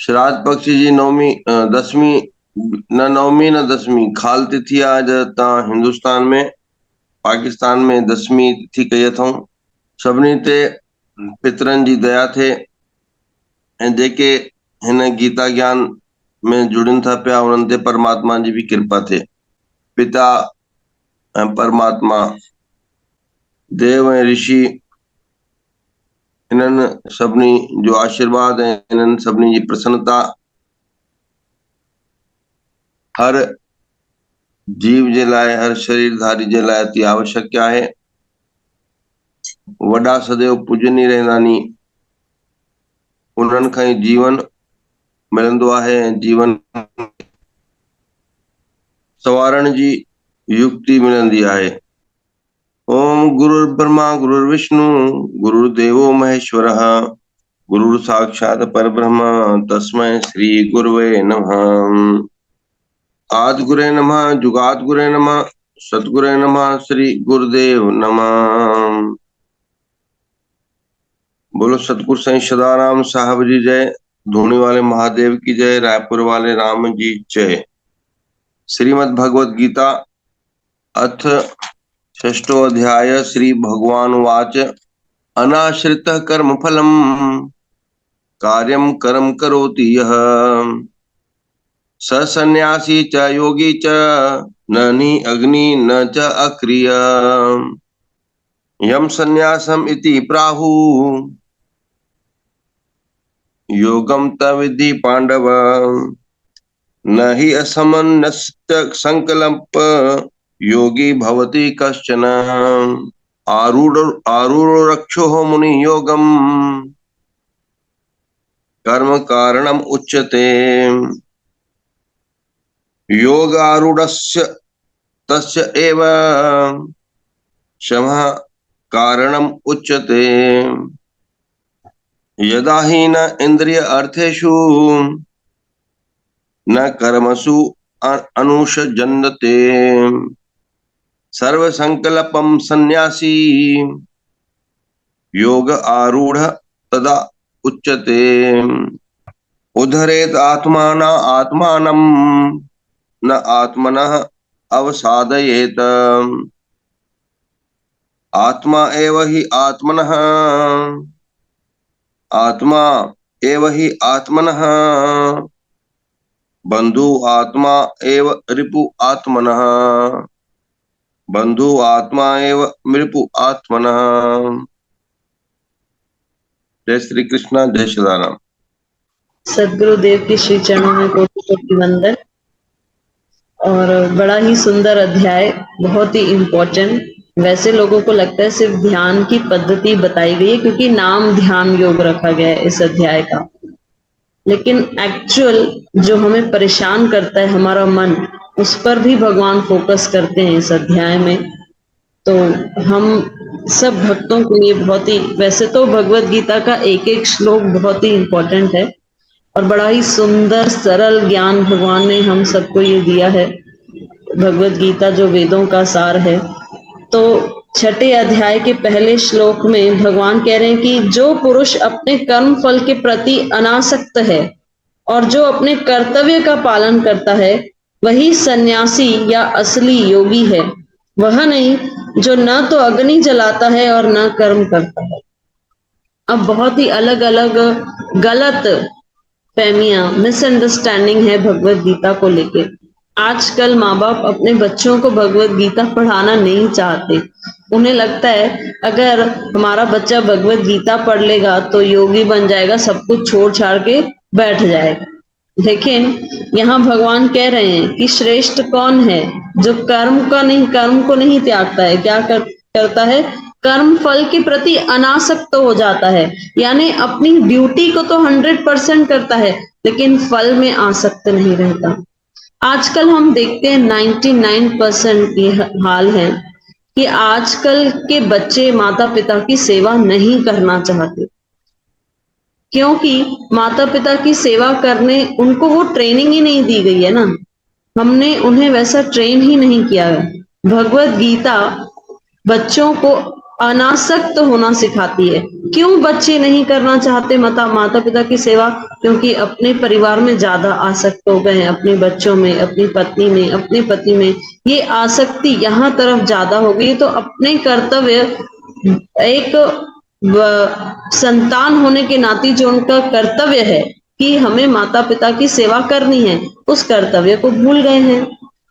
श्राद्ध पक्ष जी नवमी दसवीं न नवमी न दसवीं खाल तिथि आज ता हिंदुस्तान में पाकिस्तान में दसवीं तिथि कही थऊं सभिनी ते पितरन जी दया थे ऐं जेके हिन गीता ज्ञान में जुड़नि था पिया उन्हनि ते परमात्मा जी भी कृपा थे। पिता ऐं परमात्मा देव ऐं ऋषि इन्हनि सभिनी जो आशीर्वाद ऐं इन्हनि सभिनी जी प्रसन्नता हर जीव जे लाइ हर शरीरधारी जे लाइ अति आवश्यक आहे। वॾा सदैव पूजनीय रहंदा नी उन्हनि खां ई जीवन मिलंदो आहे ऐं जीवन सवारण जी युक्ति मिलंदी आहे। ओम गुरुर्ब्रह्मा गुरुर्विष्णु गुरुर्देवो महेश्वरः गुरु साक्षात परब्रह्म तस्मै श्री गुरुवे नमः। आदि गुरे नमः जुगाद गुरे नमः सतगुरे नमः श्री गुरुदेव नमः। बोलो सतगुरु साईं सदाराम साहब जी जय। धूनी वाले महादेव की जय। रायपुर वाले राम जी जय। श्रीमद् भगवद गीता अथ षष्ठो अध्याय। श्री भगवान वाच अनाश्रित कर्म फलम कार्यम कर्म करोति यः स सन्यासी च योगी च न नि अग्नि न च अक्रिय यम सन्यासम इति प्राहु योगम तविद्धि पांडव न हि असमन्यस्त संकल्प योगी भवति कश्चन आरूढ़ रक्षो मुनि योगम कर्म कारणम उच्यते योग आरूढ़स्य तस्य एव शमः कारणम उच्यते यदा हि न इंद्रिय अर्थेषु न कर्मसु अनुषजन्ते सर्व संकल्पम सन्यासी योग आरूढ़ तदा उच्यते उद्धरेत आत्माना आत्मानं न आत्मनः अवसादयेत आत्मा एव हि आत्मनः आत्मा एव हि आत्मनः बंधु आत्मा एव रिपु आत्मनः बंधु आत्मा एव मृपु आत्मनः। जय श्री कृष्ण जय श्री राम। सदगुरुदेव के श्री चरणों में कोटि कोटि वंदन। और बड़ा ही सुंदर अध्याय, बहुत ही इम्पोर्टेंट। वैसे लोगों को लगता है सिर्फ ध्यान की पद्धति बताई गई है क्योंकि नाम ध्यान योग रखा गया है इस अध्याय का, लेकिन एक्चुअल जो हमें परेशान करता है हमारा मन, उस पर भी भगवान फोकस करते हैं इस अध्याय में। तो हम सब भक्तों के लिए बहुत ही, वैसे तो भगवत गीता का एक एक श्लोक बहुत ही इम्पोर्टेंट है और बड़ा ही सुंदर सरल ज्ञान भगवान ने हम सबको ये दिया है। भगवत गीता जो वेदों का सार है। तो छठे अध्याय के पहले श्लोक में भगवान कह रहे हैं कि जो पुरुष अपने कर्म फल के प्रति अनासक्त है और जो अपने कर्तव्य का पालन करता है वही सन्यासी या असली योगी है, वह नहीं जो न तो अग्नि जलाता है और न कर्म करता है। अब बहुत ही अलग अलग गलत फहमियां, मिसअंडरस्टैंडिंग है भगवत गीता को लेके। आजकल माँ बाप अपने बच्चों को भगवत गीता पढ़ाना नहीं चाहते। उन्हें लगता है अगर हमारा बच्चा भगवत गीता पढ़ लेगा तो योगी बन जाएगा, सब कुछ छोड़ छाड़ के बैठ जाएगा। लेकिन यहाँ भगवान कह रहे हैं कि श्रेष्ठ कौन है? जो कर्म को नहीं त्यागता है। क्या करता है? कर्म फल के प्रति अनासक्त हो जाता है, यानी अपनी ड्यूटी को तो 100% करता है लेकिन फल में आसक्त नहीं रहता। आजकल हम देखते हैं 99% ये हाल है कि आजकल के बच्चे माता पिता की सेवा नहीं करना चाहते, क्योंकि माता पिता की सेवा करने उनको वो ट्रेनिंग ही नहीं दी गई है ना। हमने उन्हें वैसा ट्रेन ही नहीं किया है। भगवत गीता बच्चों को अनासक्त होना सिखाती है। क्यों बच्चे नहीं करना चाहते माता पिता की सेवा? क्योंकि अपने परिवार में ज्यादा आसक्त हो गए हैं, अपने बच्चों में, अपनी पत्नी में, अपने पति में। ये आसक्ति यहाँ तरफ ज्यादा हो गई, तो अपने कर्तव्य, एक संतान होने के नाते जो उनका कर्तव्य है कि हमें माता पिता की सेवा करनी है, उस कर्तव्य को भूल गए हैं।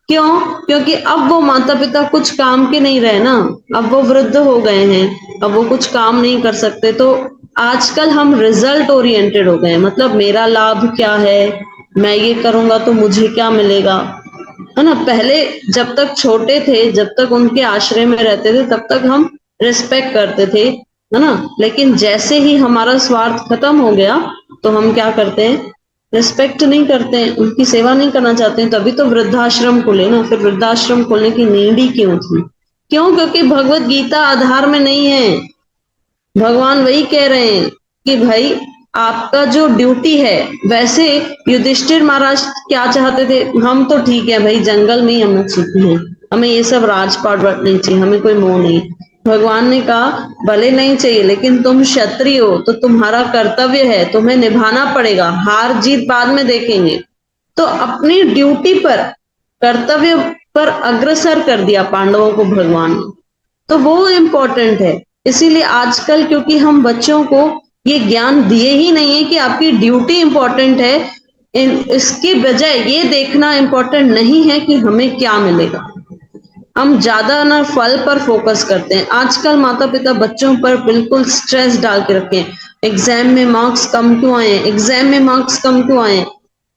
क्यों? क्योंकि अब वो माता पिता कुछ काम के नहीं रहे ना, अब वो वृद्ध हो गए हैं, अब वो कुछ काम नहीं कर सकते। तो आजकल हम रिजल्ट ओरिएंटेड हो गए हैं, मतलब मेरा लाभ क्या है, मैं ये करूंगा तो मुझे क्या मिलेगा, है ना। पहले जब तक छोटे थे, जब तक उनके आश्रय में रहते थे, तब तक हम रिस्पेक्ट करते थे, है ना। लेकिन जैसे ही हमारा स्वार्थ खत्म हो गया, तो हम क्या करते हैं? रिस्पेक्ट नहीं करते हैं, उनकी सेवा नहीं करना चाहते हैं। तभी तो वृद्धाश्रम खोले ना। फिर वृद्धाश्रम खोलने की नीड ही क्यों थी? क्यों? क्योंकि भगवत गीता आधार में नहीं है। भगवान वही कह रहे हैं कि भाई आपका जो ड्यूटी है, वैसे युधिष्ठिर महाराज क्या चाहते थे? हम तो ठीक है भाई, जंगल में ही हम सुखी हैं, हमें ये सब राजपाट नहीं चाहिए, हमें कोई मोह नहीं। भगवान ने कहा भले नहीं चाहिए, लेकिन तुम क्षत्रिय हो तो तुम्हारा कर्तव्य है, तुम्हें निभाना पड़ेगा, हार जीत बाद में देखेंगे। तो अपनी ड्यूटी पर, कर्तव्य पर अग्रसर कर दिया पांडवों को भगवान ने। तो वो इम्पोर्टेंट है। इसीलिए आजकल, क्योंकि हम बच्चों को ये ज्ञान दिए ही नहीं है कि आपकी ड्यूटी इंपॉर्टेंट है, इसके बजाय ये देखना इंपॉर्टेंट नहीं है कि हमें क्या मिलेगा। हम ज्यादा ना फल पर फोकस करते हैं। आजकल माता पिता बच्चों पर बिल्कुल स्ट्रेस डाल के रखे हैं। एग्जाम में मार्क्स कम क्यों आए, एग्जाम में मार्क्स कम क्यों आए?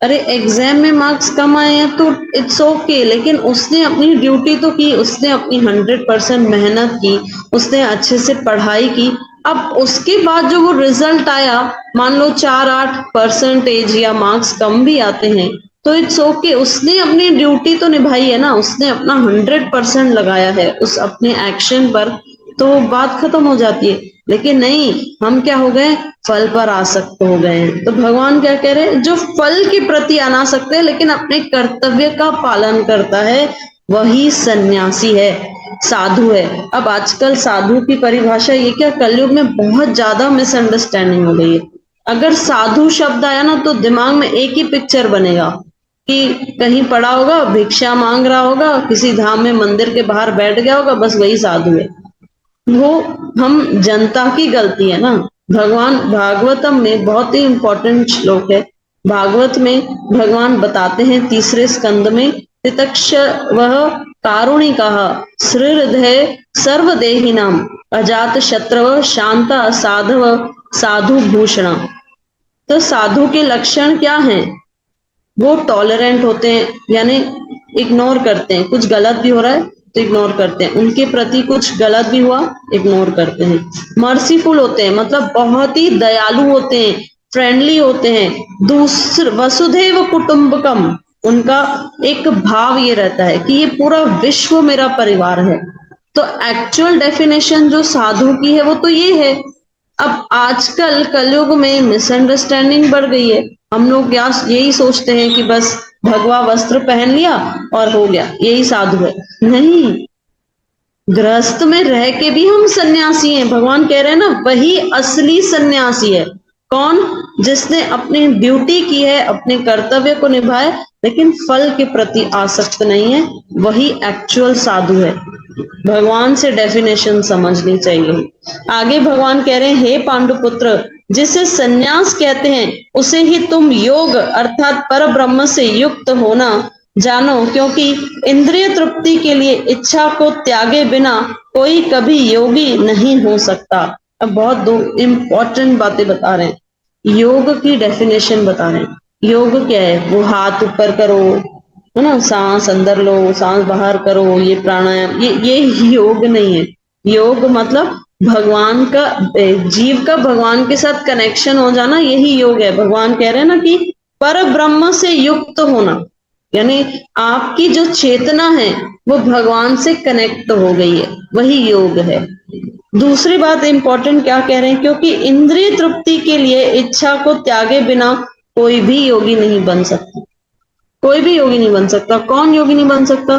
अरे एग्जाम में मार्क्स कम आए हैं तो इट्स ओके, लेकिन उसने अपनी ड्यूटी तो की, उसने अपनी 100% मेहनत की, उसने अच्छे से पढ़ाई की। अब उसके बाद जो वो रिजल्ट आया, मान लो 4-8% या मार्क्स कम भी आते हैं, तो इट्स ओके, उसने अपनी ड्यूटी तो निभाई है ना, उसने अपना 100% लगाया है उस अपने एक्शन पर, तो बात खत्म हो जाती है। लेकिन नहीं, हम क्या हो गए? फल पर आसक्त हो गए हैं। तो भगवान क्या कह रहे हैं? जो फल के प्रति अनासक्त है लेकिन अपने कर्तव्य का पालन करता है, वही सन्यासी है, साधु है। अब आजकल साधु की परिभाषा ये क्या, कलयुग में बहुत ज्यादा मिसअंडरस्टैंडिंग हो गई है। अगर साधु शब्द आया ना, तो दिमाग में एक ही पिक्चर बनेगा कि कहीं पड़ा होगा, भिक्षा मांग रहा होगा, किसी धाम में मंदिर के बाहर बैठ गया होगा, बस वही साधु है। वो हम जनता की गलती है ना। भगवान भागवतम में बहुत ही इंपॉर्टेंट श्लोक है। भागवत में भगवान बताते हैं 3 स्कंद में, तितक्ष वह कारुणिका सृहृदय सर्वदेहिनाम अजात शत्रव शांता साधव साधु भूषण। तो साधु के लक्षण क्या हैं? वो टॉलरेंट होते हैं, यानी इग्नोर करते हैं, कुछ गलत भी हो रहा है तो इग्नोर करते हैं, उनके प्रति कुछ गलत भी हुआ इग्नोर करते हैं। मर्सीफुल होते हैं, मतलब बहुत ही दयालु होते हैं, फ्रेंडली होते हैं। दूसर वसुधैव कुटुंबकम, उनका एक भाव ये रहता है कि ये पूरा विश्व मेरा परिवार है। तो एक्चुअल डेफिनेशन जो साधु की है वो तो ये है। अब आजकल कलयुग में मिसअंडरस्टैंडिंग बढ़ गई है। हम लोग क्या यही सोचते हैं कि बस भगवा वस्त्र पहन लिया और हो गया, यही साधु है। नहीं, गृहस्थ में रह के भी हम सन्यासी हैं। भगवान कह रहे हैं ना, वही असली सन्यासी है। कौन? जिसने अपनी ड्यूटी की है, अपने कर्तव्य को निभाए, लेकिन फल के प्रति आसक्त नहीं है, वही एक्चुअल साधु है। भगवान से डेफिनेशन समझनी चाहिए। आगे भगवान कह रहे हैं, हे पांडुपुत्र, जिसे सन्यास कहते हैं उसे ही तुम योग अर्थात पर ब्रह्म से युक्त होना जानो, क्योंकि इंद्रिय तृप्ति के लिए इच्छा को त्यागे बिना कोई कभी योगी नहीं हो सकता। अब बहुत दो इंपॉर्टेंट बातें बता रहे हैं। योग की डेफिनेशन बता रहे हैं। योग क्या है? वो हाथ ऊपर करो, है ना, सांस अंदर लो, सांस बाहर करो, ये प्राणायाम, ये योग नहीं है। योग मतलब भगवान का, जीव का भगवान के साथ कनेक्शन हो जाना, यही योग है। भगवान कह रहे हैं ना कि पर ब्रह्म से युक्त होना, यानी आपकी जो चेतना है वो भगवान से कनेक्ट हो गई है, वही योग है। दूसरी बात इंपॉर्टेंट क्या कह रहे हैं? क्योंकि इंद्रिय तृप्ति के लिए इच्छा को त्यागे बिना कोई भी योगी नहीं बन सकता। कोई भी योगी नहीं बन सकता। कौन योगी नहीं बन सकता?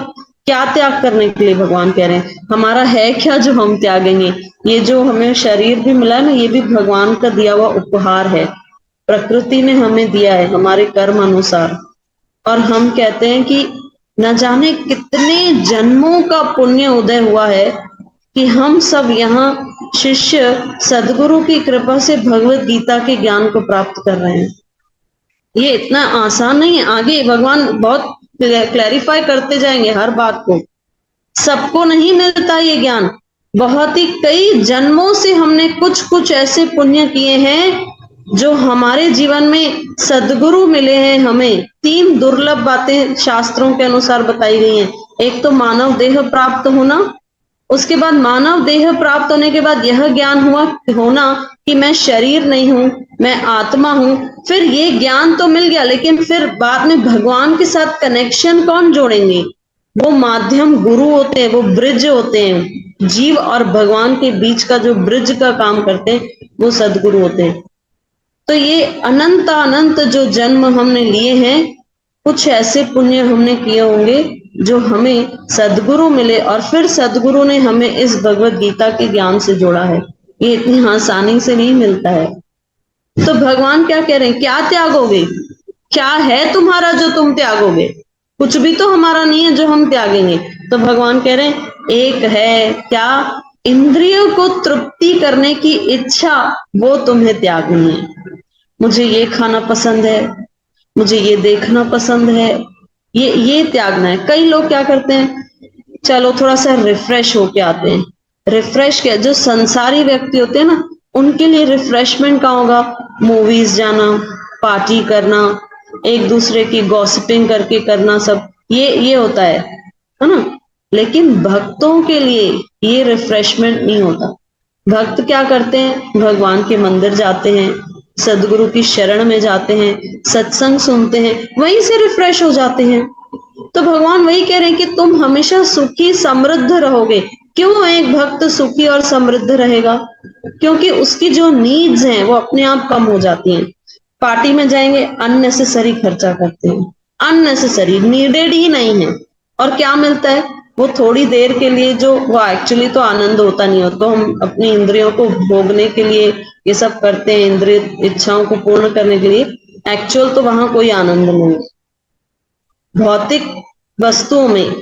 क्या त्याग करने के लिए भगवान कह रहे हैं? हमारा है क्या जो हम त्यागेंगे? ये जो हमें शरीर भी मिला ना, ये भी भगवान का दिया हुआ उपहार है, प्रकृति ने हमें दिया है हमारे कर्म अनुसार। और हम कहते हैं कि न जाने कितने जन्मों का पुण्य उदय हुआ है कि हम सब यहाँ शिष्य सदगुरु की कृपा से भगवत गीता के ज्ञान को प्राप्त कर रहे हैं। ये इतना आसान नहीं है। आगे भगवान बहुत क्लैरिफाई करते जाएंगे हर बात को। सबको नहीं मिलता ये ज्ञान। बहुत ही कई जन्मों से हमने कुछ कुछ ऐसे पुण्य किए हैं जो हमारे जीवन में सदगुरु मिले हैं। हमें 3 दुर्लभ बातें शास्त्रों के अनुसार बताई गई हैं। एक तो मानव देह प्राप्त होना, उसके बाद मानव देह प्राप्त होने के बाद यह ज्ञान हुआ होना कि मैं शरीर नहीं हूं, मैं आत्मा हूं। फिर ये ज्ञान तो मिल गया, लेकिन फिर बाद में भगवान के साथ कनेक्शन कौन जोड़ेंगे? वो माध्यम गुरु होते हैं, वो ब्रिज होते हैं। जीव और भगवान के बीच का जो ब्रिज का काम करते हैं वो सदगुरु होते हैं। तो ये अनंत अनंत जो जन्म हमने लिए हैं, कुछ ऐसे पुण्य हमने किए होंगे जो हमें सदगुरु मिले और फिर सदगुरु ने हमें इस भगवत गीता के ज्ञान से जोड़ा है। ये इतनी आसानी से नहीं मिलता है। तो भगवान क्या कह रहे हैं? क्या त्यागोगे? क्या है तुम्हारा जो तुम त्यागोगे? कुछ भी तो हमारा नहीं है जो हम त्यागेंगे। तो भगवान कह रहे हैं एक है क्या? इंद्रियों को तृप्ति करने की इच्छा, वो तुम्हें त्यागनी है। मुझे ये खाना पसंद है, मुझे ये देखना पसंद है, ये त्यागना है। कई लोग क्या करते हैं, चलो थोड़ा सा रिफ्रेश होके आते हैं। रिफ्रेश क्या, जो संसारी व्यक्ति होते हैं ना, उनके लिए रिफ्रेशमेंट का होगा मूवीज जाना, पार्टी करना, एक दूसरे की गॉसिपिंग करके करना, सब ये होता है ना। लेकिन भक्तों के लिए ये रिफ्रेशमेंट नहीं होता। भक्त क्या करते हैं? भगवान के मंदिर जाते हैं, सदगुरु की शरण में जाते हैं, सत्संग सुनते हैं, वहीं से रिफ्रेश हो जाते हैं। तो भगवान वही कह रहे हैं कि तुम हमेशा सुखी समृद्ध रहोगे। क्यों एक भक्त सुखी और समृद्ध रहेगा? क्योंकि उसकी जो नीड्स हैं वो अपने आप कम हो जाती हैं। पार्टी में जाएंगे, अननेसेसरी खर्चा करते हैं, अननेसेसरी, नीडेड ही नहीं है। और क्या मिलता है? वो थोड़ी देर के लिए, जो वो एक्चुअली तो आनंद होता नहीं हो। तो हम अपनी इंद्रियों को भोगने के लिए ये सब करते हैं, इंद्रिय इच्छाओं को पूर्ण करने के लिए। एक्चुअल तो वहां कोई आनंद नहीं है। भौतिक वस्तुओं में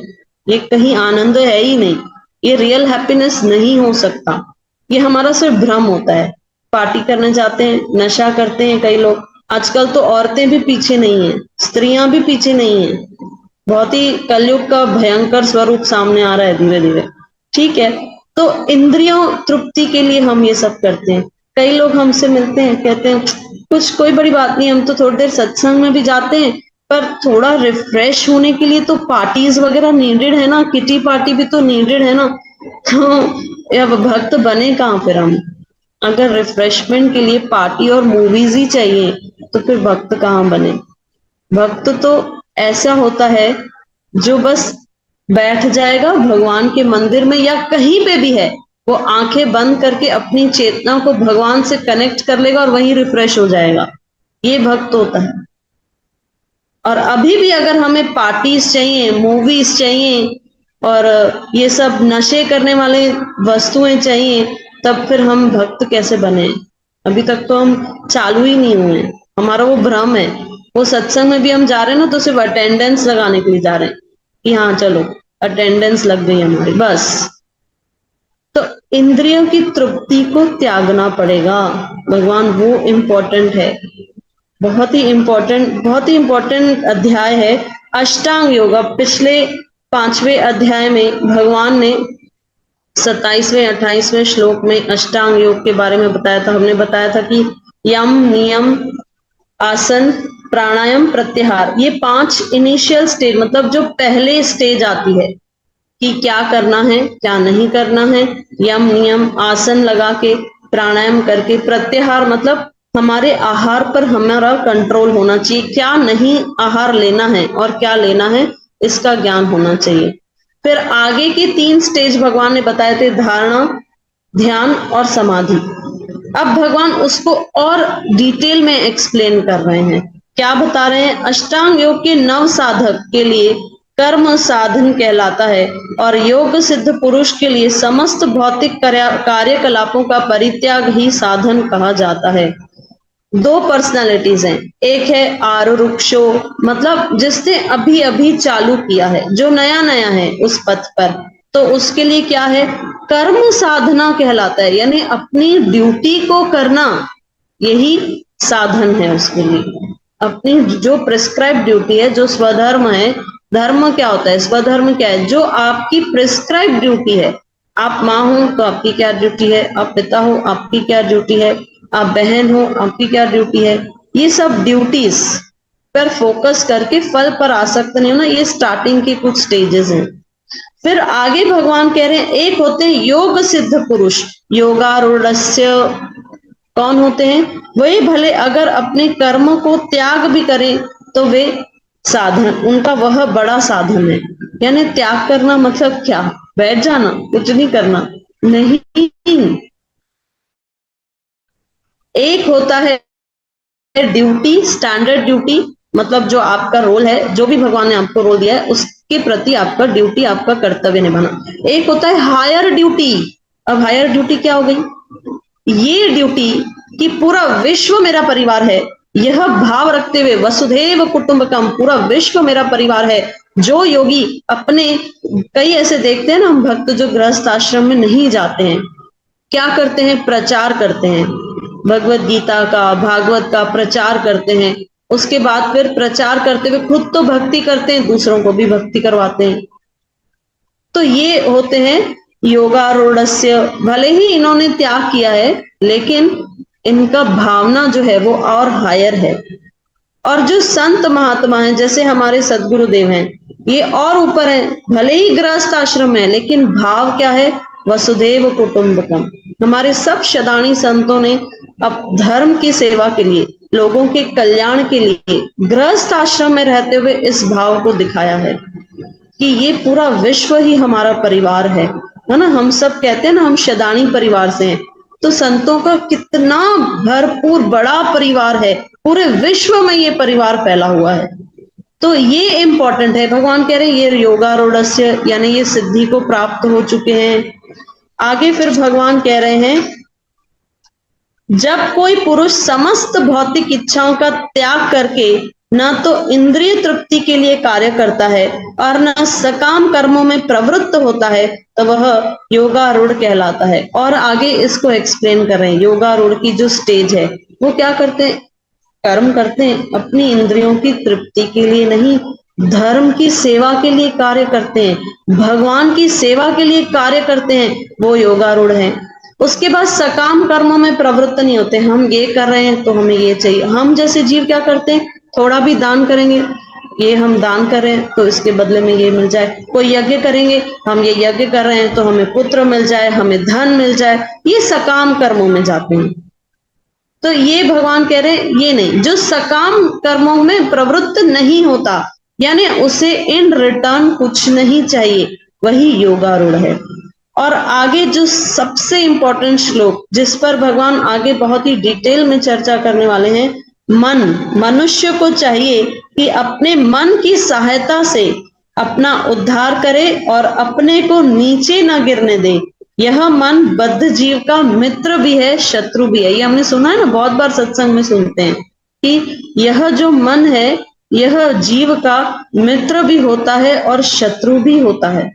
ये कहीं आनंद है ही नहीं। ये रियल हैप्पीनेस नहीं हो सकता। ये हमारा सिर्फ भ्रम होता है। पार्टी करने जाते हैं, नशा करते हैं कई लोग। आजकल तो औरतें भी पीछे नहीं है, स्त्रियां भी पीछे नहीं है। बहुत ही कलयुग का भयंकर स्वरूप सामने आ रहा है धीरे धीरे। ठीक है, तो इंद्रियों तृप्ति के लिए हम ये सब करते हैं। कई लोग हमसे मिलते हैं, कहते हैं कुछ कोई बड़ी बात नहीं, हम तो थोड़ी देर सत्संग में भी जाते हैं, पर थोड़ा रिफ्रेश होने के लिए तो पार्टीज वगैरह नीडेड है ना, किटी पार्टी भी तो नीडेड है ना। तो अब भक्त बने कहाँ फिर हम? अगर रिफ्रेशमेंट के लिए पार्टी और मूवीज ही चाहिए तो फिर भक्त कहाँ बने? भक्त तो ऐसा होता है जो बस बैठ जाएगा भगवान के मंदिर में या कहीं पे भी है, वो आंखें बंद करके अपनी चेतना को भगवान से कनेक्ट कर लेगा और वहीं रिफ्रेश हो जाएगा। ये भक्त होता है। और अभी भी अगर हमें पार्टीज चाहिए, मूवीज चाहिए और ये सब नशे करने वाले वस्तुएं चाहिए, तब फिर हम भक्त कैसे बने? अभी तक तो हम चालू ही नहीं हुए हैं। हमारा वो भ्रम है। वो सत्संग में भी हम जा रहे हैं ना, तो सिर्फ अटेंडेंस लगाने के लिए जा रहे हैं कि हाँ चलो अटेंडेंस लग गई हमारी, बस। तो इंद्रियों की तृप्ति को त्यागना पड़ेगा। भगवान वो इम्पोर्टेंट है। बहुत ही इंपॉर्टेंट अध्याय है अष्टांग योग। अब पिछले 5वें अध्याय में भगवान ने 27वें 28वें श्लोक में अष्टांग योग के बारे में बताया था। हमने बताया था कि यम, नियम, आसन, प्राणायाम, प्रत्याहार, ये 5 इनिशियल स्टेज, मतलब जो पहले स्टेज आती है कि क्या करना है क्या नहीं करना है। यम, नियम, आसन लगा के, प्राणायाम करके, प्रत्याहार मतलब हमारे आहार पर हमारा कंट्रोल होना चाहिए। क्या नहीं आहार लेना है और क्या लेना है, इसका ज्ञान होना चाहिए। फिर आगे के 3 स्टेज भगवान ने बताए थे, धारणा, ध्यान और समाधि। अब भगवान उसको और डिटेल में एक्सप्लेन कर रहे हैं। क्या बता रहे हैं? अष्टांग योग के नव साधक के लिए कर्म साधन कहलाता है और योग सिद्ध पुरुष के लिए समस्त भौतिक कार्यकलापों का परित्याग ही साधन कहा जाता है। दो पर्सनालिटीज हैं, एक है आरुरुक्षो, मतलब जिसने अभी अभी चालू किया है, जो नया नया है उस पथ पर, तो उसके लिए क्या है, कर्म साधना कहलाता है, यानी अपनी ड्यूटी को करना, यही साधन है उसके लिए। अपनी जो प्रिस्क्राइब ड्यूटी है, जो स्वधर्म है, धर्म क्या होता है, स्वधर्म क्या है, जो आपकी प्रिस्क्राइब ड्यूटी है। आप माँ हो तो आपकी क्या ड्यूटी है, आप पिता हो आपकी क्या ड्यूटी है, आप बहन हो आपकी क्या ड्यूटी है, ये सब ड्यूटीज पर फोकस करके फल पर आसक्त नहीं होना, ये स्टार्टिंग के कुछ स्टेजेस हैं। फिर आगे भगवान कह रहे हैं, एक होते हैं योग सिद्ध पुरुष, योगारूढ़स्य, कौन होते हैं, वही भले अगर अपने कर्म को त्याग भी करें तो वे साधन, उनका वह बड़ा साधन है। यानी त्याग करना मतलब क्या, बैठ जाना, कुछ नहीं करना, नहीं। एक होता है ड्यूटी, स्टैंडर्ड ड्यूटी, मतलब जो आपका रोल है, जो भी भगवान ने आपको रोल दिया है उसके प्रति आपका ड्यूटी, आपका कर्तव्य निभाना। एक होता है हायर ड्यूटी। अब हायर ड्यूटी क्या हो गई, ये ड्यूटी कि पूरा विश्व मेरा परिवार है, यह भाव रखते हुए वसुधैव कुटुंबकम, पूरा विश्व मेरा परिवार है। जो योगी अपने, कई ऐसे देखते हैं ना हम भक्त जो गृहस्थ आश्रम में नहीं जाते हैं, क्या करते हैं, प्रचार करते हैं, भगवत गीता का, भागवत का प्रचार करते हैं, उसके बाद फिर प्रचार करते हुए खुद तो भक्ति करते हैं, दूसरों को भी भक्ति करवाते हैं। तो ये होते हैं योगारूढ़स्य, भले ही इन्होंने त्याग किया है लेकिन इनका भावना जो है वो और हायर है। और जो संत महात्मा हैं, जैसे हमारे सदगुरुदेव हैं, ये और ऊपर है, भले ही गृहस्थ आश्रम है लेकिन भाव क्या है, वसुधैव कुटुंबकम। हमारे सब शदानी संतों ने अब धर्म की सेवा के लिए, लोगों के कल्याण के लिए गृहस्थ आश्रम में रहते हुए इस भाव को दिखाया है कि ये पूरा विश्व ही हमारा परिवार है ना। हम सब कहते हैं ना हम शदानी परिवार से हैं, तो संतों का कितना भरपूर बड़ा परिवार है, पूरे विश्व में ये परिवार फैला हुआ है। तो ये इंपॉर्टेंट है। भगवान कह रहे हैं ये योगारूढ़स्य, यानी ये सिद्धि को प्राप्त हो चुके हैं। आगे फिर भगवान कह रहे हैं, जब कोई पुरुष समस्त भौतिक इच्छाओं का त्याग करके न तो इंद्रिय तृप्ति के लिए कार्य करता है और न सकाम कर्मों में प्रवृत्त होता है, तो वह योगारूढ़ कहलाता है। और आगे इसको एक्सप्लेन कर रहे हैं, योगारूढ़ की जो स्टेज है वो क्या करते हैं, कर्म करते हैं, अपनी इंद्रियों की तृप्ति के लिए नहीं, धर्म की सेवा के लिए कार्य करते हैं, भगवान की सेवा के लिए कार्य करते हैं, वो योगारूढ़ है। उसके बाद सकाम कर्मों में प्रवृत्त नहीं होते, हम ये कर रहे हैं तो हमें ये चाहिए। हम जैसे जीव क्या करते हैं, थोड़ा भी दान करेंगे, ये हम दान कर रहे हैं तो इसके बदले में ये मिल जाए, कोई यज्ञ करेंगे, हम ये यज्ञ कर रहे हैं तो हमें पुत्र मिल जाए, हमें धन मिल जाए, ये सकाम कर्मों में जाते हैं। तो ये भगवान कह रहे हैं ये नहीं, जो सकाम कर्मों में प्रवृत्त नहीं होता, यानी उसे इन रिटर्न कुछ नहीं चाहिए, वही योगारूढ़ है। और आगे जो सबसे इंपॉर्टेंट श्लोक जिस पर भगवान आगे बहुत ही डिटेल में चर्चा करने वाले हैं, मन, मनुष्य को चाहिए कि अपने मन की सहायता से अपना उद्धार करे और अपने को नीचे न गिरने दे। यह मन बद्ध जीव का मित्र भी है, शत्रु भी है। ये हमने सुना है ना, बहुत बार सत्संग में सुनते हैं कि यह जो मन है यह जीव का मित्र भी होता है और शत्रु भी होता है।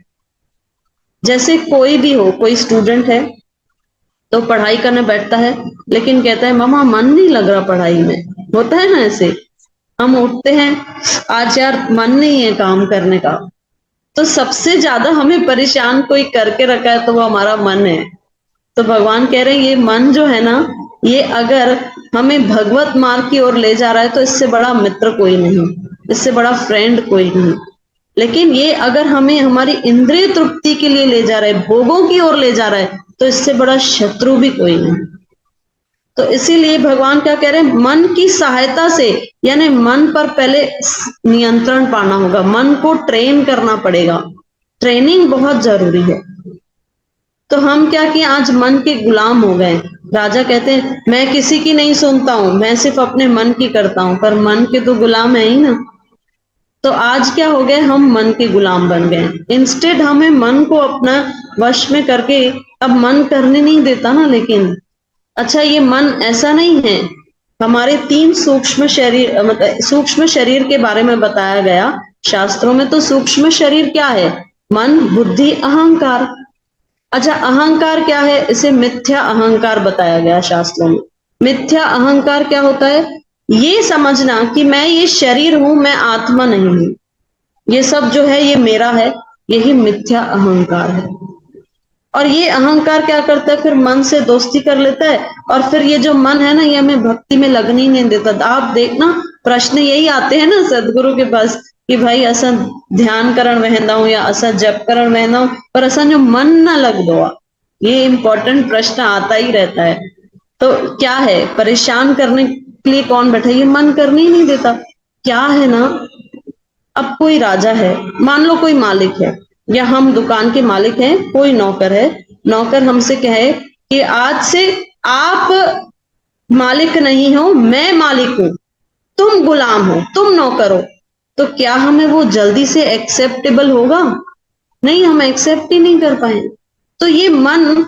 जैसे कोई भी हो, कोई स्टूडेंट है तो पढ़ाई करने बैठता है लेकिन कहता है मामा मन नहीं लग रहा पढ़ाई में, होता है ना ऐसे। हम उठते हैं, आज यार मन नहीं है काम करने का, तो सबसे ज्यादा हमें परेशान कोई करके रखा है तो वो हमारा मन है। तो भगवान कह रहे हैं ये मन जो है ना, ये अगर हमें भगवत मार्ग की ओर ले जा रहा है तो इससे बड़ा मित्र कोई नहीं, इससे बड़ा फ्रेंड कोई नहीं। लेकिन ये अगर हमें हमारी इंद्रिय तृप्ति के लिए ले जा रहा है, भोगों की ओर ले जा रहा है, तो इससे बड़ा शत्रु भी कोई नहीं। तो इसीलिए भगवान क्या कह रहे हैं, मन की सहायता से, यानी मन पर पहले नियंत्रण पाना होगा, मन को ट्रेन करना पड़ेगा, ट्रेनिंग बहुत जरूरी है। तो हम क्या किए, आज मन के गुलाम हो गए। राजा कहते हैं मैं किसी की नहीं सुनता हूं, मैं सिर्फ अपने मन की करता हूं, पर मन के तो गुलाम है ही ना। तो आज क्या हो गए, हम मन के गुलाम बन गए। इंस्टेड हमें मन को अपना वश में करके, अब मन करने नहीं देता ना। लेकिन अच्छा, ये मन ऐसा नहीं है। हमारे 3 सूक्ष्म शरीर, मतलब सूक्ष्म शरीर के बारे में बताया गया शास्त्रों में। तो सूक्ष्म शरीर क्या है? मन, बुद्धि, अहंकार। अच्छा, अहंकार क्या है? इसे मिथ्या अहंकार बताया गया शास्त्रों में। मिथ्या अहंकार क्या होता है? ये समझना कि मैं ये शरीर हूं, मैं आत्मा नहीं हूं, ये सब जो है ये मेरा है, यही मिथ्या अहंकार है। और ये अहंकार क्या करता है? फिर मन से दोस्ती कर लेता है, और फिर ये जो मन है ना, ये हमें भक्ति में लगने ही नहीं देता। आप देखना, प्रश्न यही आते हैं ना सदगुरु के पास कि भाई असा ध्यान करण वेंदा हूं या असा जप करण वेंदा हूं, पर असा जो मन ना लग दो। ये इंपॉर्टेंट प्रश्न आता ही रहता है। तो क्या है, परेशान करने के लिए कौन बैठा? ये मन करने ही नहीं देता। क्या है ना, अब कोई राजा है, मान लो कोई मालिक है, या हम दुकान के मालिक हैं, कोई नौकर है। नौकर हमसे कहे कि आज से आप मालिक नहीं हो, मैं मालिक हूं, तुम गुलाम हो, तुम नौकर हो। तो क्या हमें वो जल्दी से एक्सेप्टेबल होगा? नहीं, हम एक्सेप्ट ही नहीं कर पाए। तो ये मन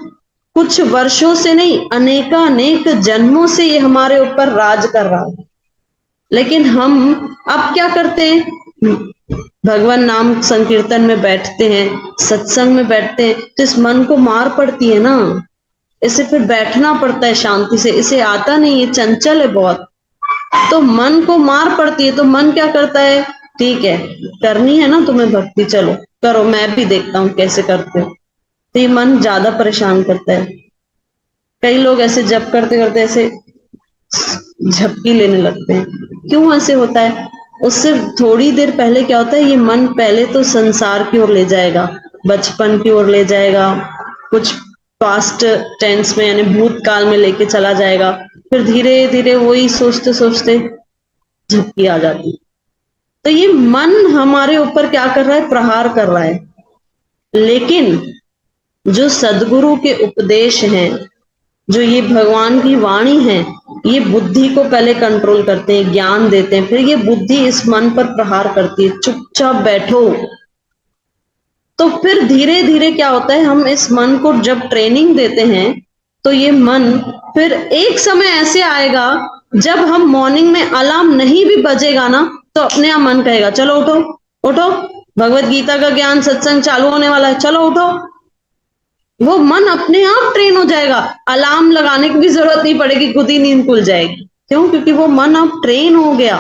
कुछ वर्षों से नहीं, अनेकानेक जन्मों से ये हमारे ऊपर राज कर रहा है। लेकिन हम अब क्या करते हैं? भगवान नाम संकीर्तन में बैठते हैं, सत्संग में बैठते हैं, तो इस मन को मार पड़ती है ना। इसे फिर बैठना पड़ता है शांति से, इसे आता नहीं, ये चंचल है बहुत। तो मन को मार पड़ती है। तो मन क्या करता है? ठीक है, करनी है ना तुम्हें भक्ति, चलो करो, मैं भी देखता हूं कैसे करते हो। तो ये मन ज्यादा परेशान करता है। कई लोग ऐसे जप करते करते ऐसे झपकी लेने लगते हैं। क्यों ऐसे होता है? उससे थोड़ी देर पहले क्या होता है, ये मन पहले तो संसार की ओर ले जाएगा, बचपन की ओर ले जाएगा, कुछ पास्ट टेंस में यानी भूतकाल में लेके चला जाएगा। फिर धीरे धीरे वही सोचते सोचते झपकी आ जाती है। तो ये मन हमारे ऊपर क्या कर रहा है? प्रहार कर रहा है। लेकिन जो सदगुरु के उपदेश हैं, जो ये भगवान की वाणी है, ये बुद्धि को पहले कंट्रोल करते हैं, ज्ञान देते हैं, फिर ये बुद्धि इस मन पर प्रहार करती है, चुपचाप बैठो। तो फिर धीरे धीरे क्या होता है, हम इस मन को जब ट्रेनिंग देते हैं, तो ये मन फिर एक समय ऐसे आएगा, जब हम मॉर्निंग में अलार्म नहीं भी बजेगा ना, तो अपने आप मन कहेगा चलो उठो, उठो, भगवत गीता का ज्ञान सत्संग चालू होने वाला है, चलो उठो। वो मन अपने आप ट्रेन हो जाएगा, अलार्म लगाने की भी जरूरत नहीं पड़ेगी, खुद ही नींद खुल जाएगी। क्यों? क्योंकि वो मन अब ट्रेन हो गया।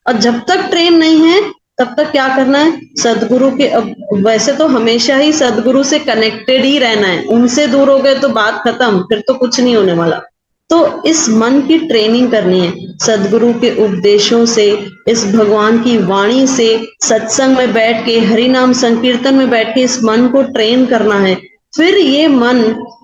और जब तक ट्रेन नहीं है, तब तक क्या करना है? सदगुरु के, अब वैसे तो हमेशा ही सदगुरु से कनेक्टेड ही रहना है, उनसे दूर हो गए तो बात खत्म, फिर तो कुछ नहीं होने वाला। तो इस मन की ट्रेनिंग करनी है सदगुरु के उपदेशों से, इस भगवान की वाणी से, सत्संग में बैठ के, हरि नाम संकीर्तन में बैठ के इस मन को ट्रेन करना है। फिर ये मन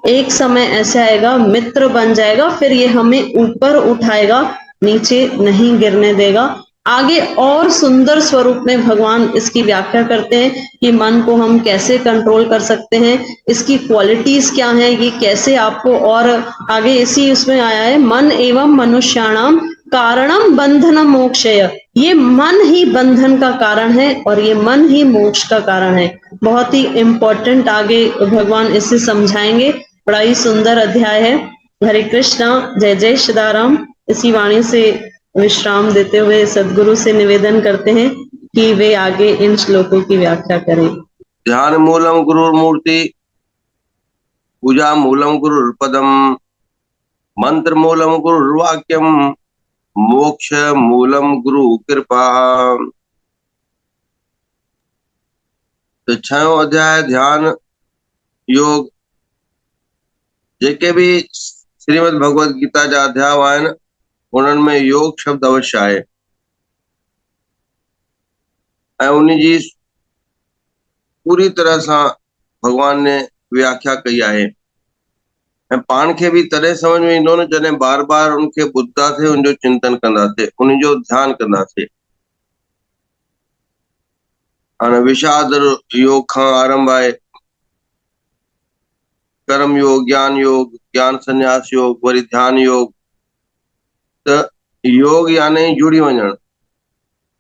एक समय ऐसा आएगा, मित्र बन जाएगा, फिर ये हमें ऊपर उठाएगा, नीचे नहीं गिरने देगा। आगे और सुंदर स्वरूप में भगवान इसकी व्याख्या करते हैं कि मन को हम कैसे कंट्रोल कर सकते हैं, इसकी क्वालिटीज क्या हैं, ये कैसे आपको, और आगे इसी उसमें आया है, मन एवं मनुष्याणाम कारणम बंधनम मोक्षय। ये मन ही बंधन का कारण है और ये मन ही मोक्ष का कारण है। बहुत ही इंपॉर्टेंट आगे भगवान इसे समझाएंगे। बड़ा ही सुंदर अध्याय है। हरे कृष्णा, जय जय सीताराम। इसी वाणी से विश्राम देते हुए सदगुरु से निवेदन करते हैं कि वे आगे इन श्लोकों की व्याख्या करें। ध्यान मूलम गुरुर्मूर्ति, पूजा मूलम गुरुर्पदम, मंत्र मूलम गुरुर्वाक्यम, मोक्ष मूलम गुरु कृपा। तो 6वां अध्याय ध्यान योग। जेके भी श्रीमद भगवत गीता जा अध्याय आहिनि, उन्हनि में योग शब्द अवश्य आहे ऐं उन जी पूरी तरह सां भगवान ने व्याख्या कई आहे। ऐं पाण खे बि तॾहिं समझ में ईंदो न जॾहिं बार बार उनखे ॿुधंदासीं, उनजो चिंतन कंदासीं, उनजो ध्यानु कंदासीं। हाणे विषाद योग खां आरंभ आहे, कर्म योग, ज्ञान योग, ज्ञान संन्यास योग, वरी ध्यान योग। त योग यानी जुड़ी वञणु,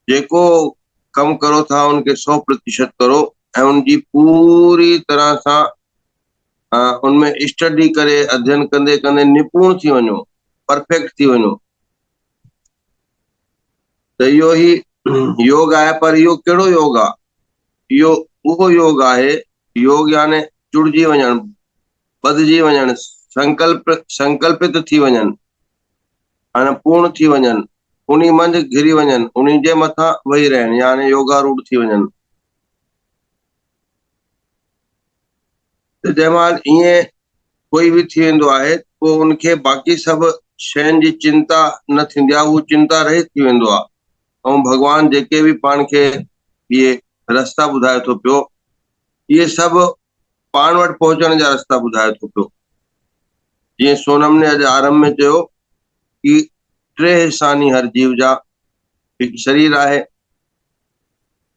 जेको कम करो था उनके 100% करो ऐं उनजी पूरी तरह सां उनमें स्टडी करे अध्ययन कंदे कंदे निपुण थी वञो, परफेक्ट थी वञो। त इहो ई योग आहे। पर इहो कहिड़ो योग आहे? इहो उहो योग आहे, योग यानी जुड़जी वञणु, बदिजी वञणु, संकल्पित थी वञनि, हाणे पूर्ण थी वञनि, उन्ही मंझि घिरी वञनि, उन्ही जे मथां वेही रहनि, यानी योगारूढ़ थी वञनि। त जंहिं महिल ईअं कोई बि थी वेंदो आहे पोइ उनखे बाक़ी सभु शयुनि जी चिंता न थींदी आहे, उहो चिंता रहित थी वेंदो आहे। ऐं भॻवानु जेके बि पाण खे इहे रस्ता ॿुधाए थो पियो, इहे सभु पाण वटि पहुचण जा रस्ता ॿुधाए थो पियो। जीअं सोनम ने अॼु आरंभ में चयो कि 3 हिस्सा आहिनि हर जीव जा। हिकु शरीर आहे,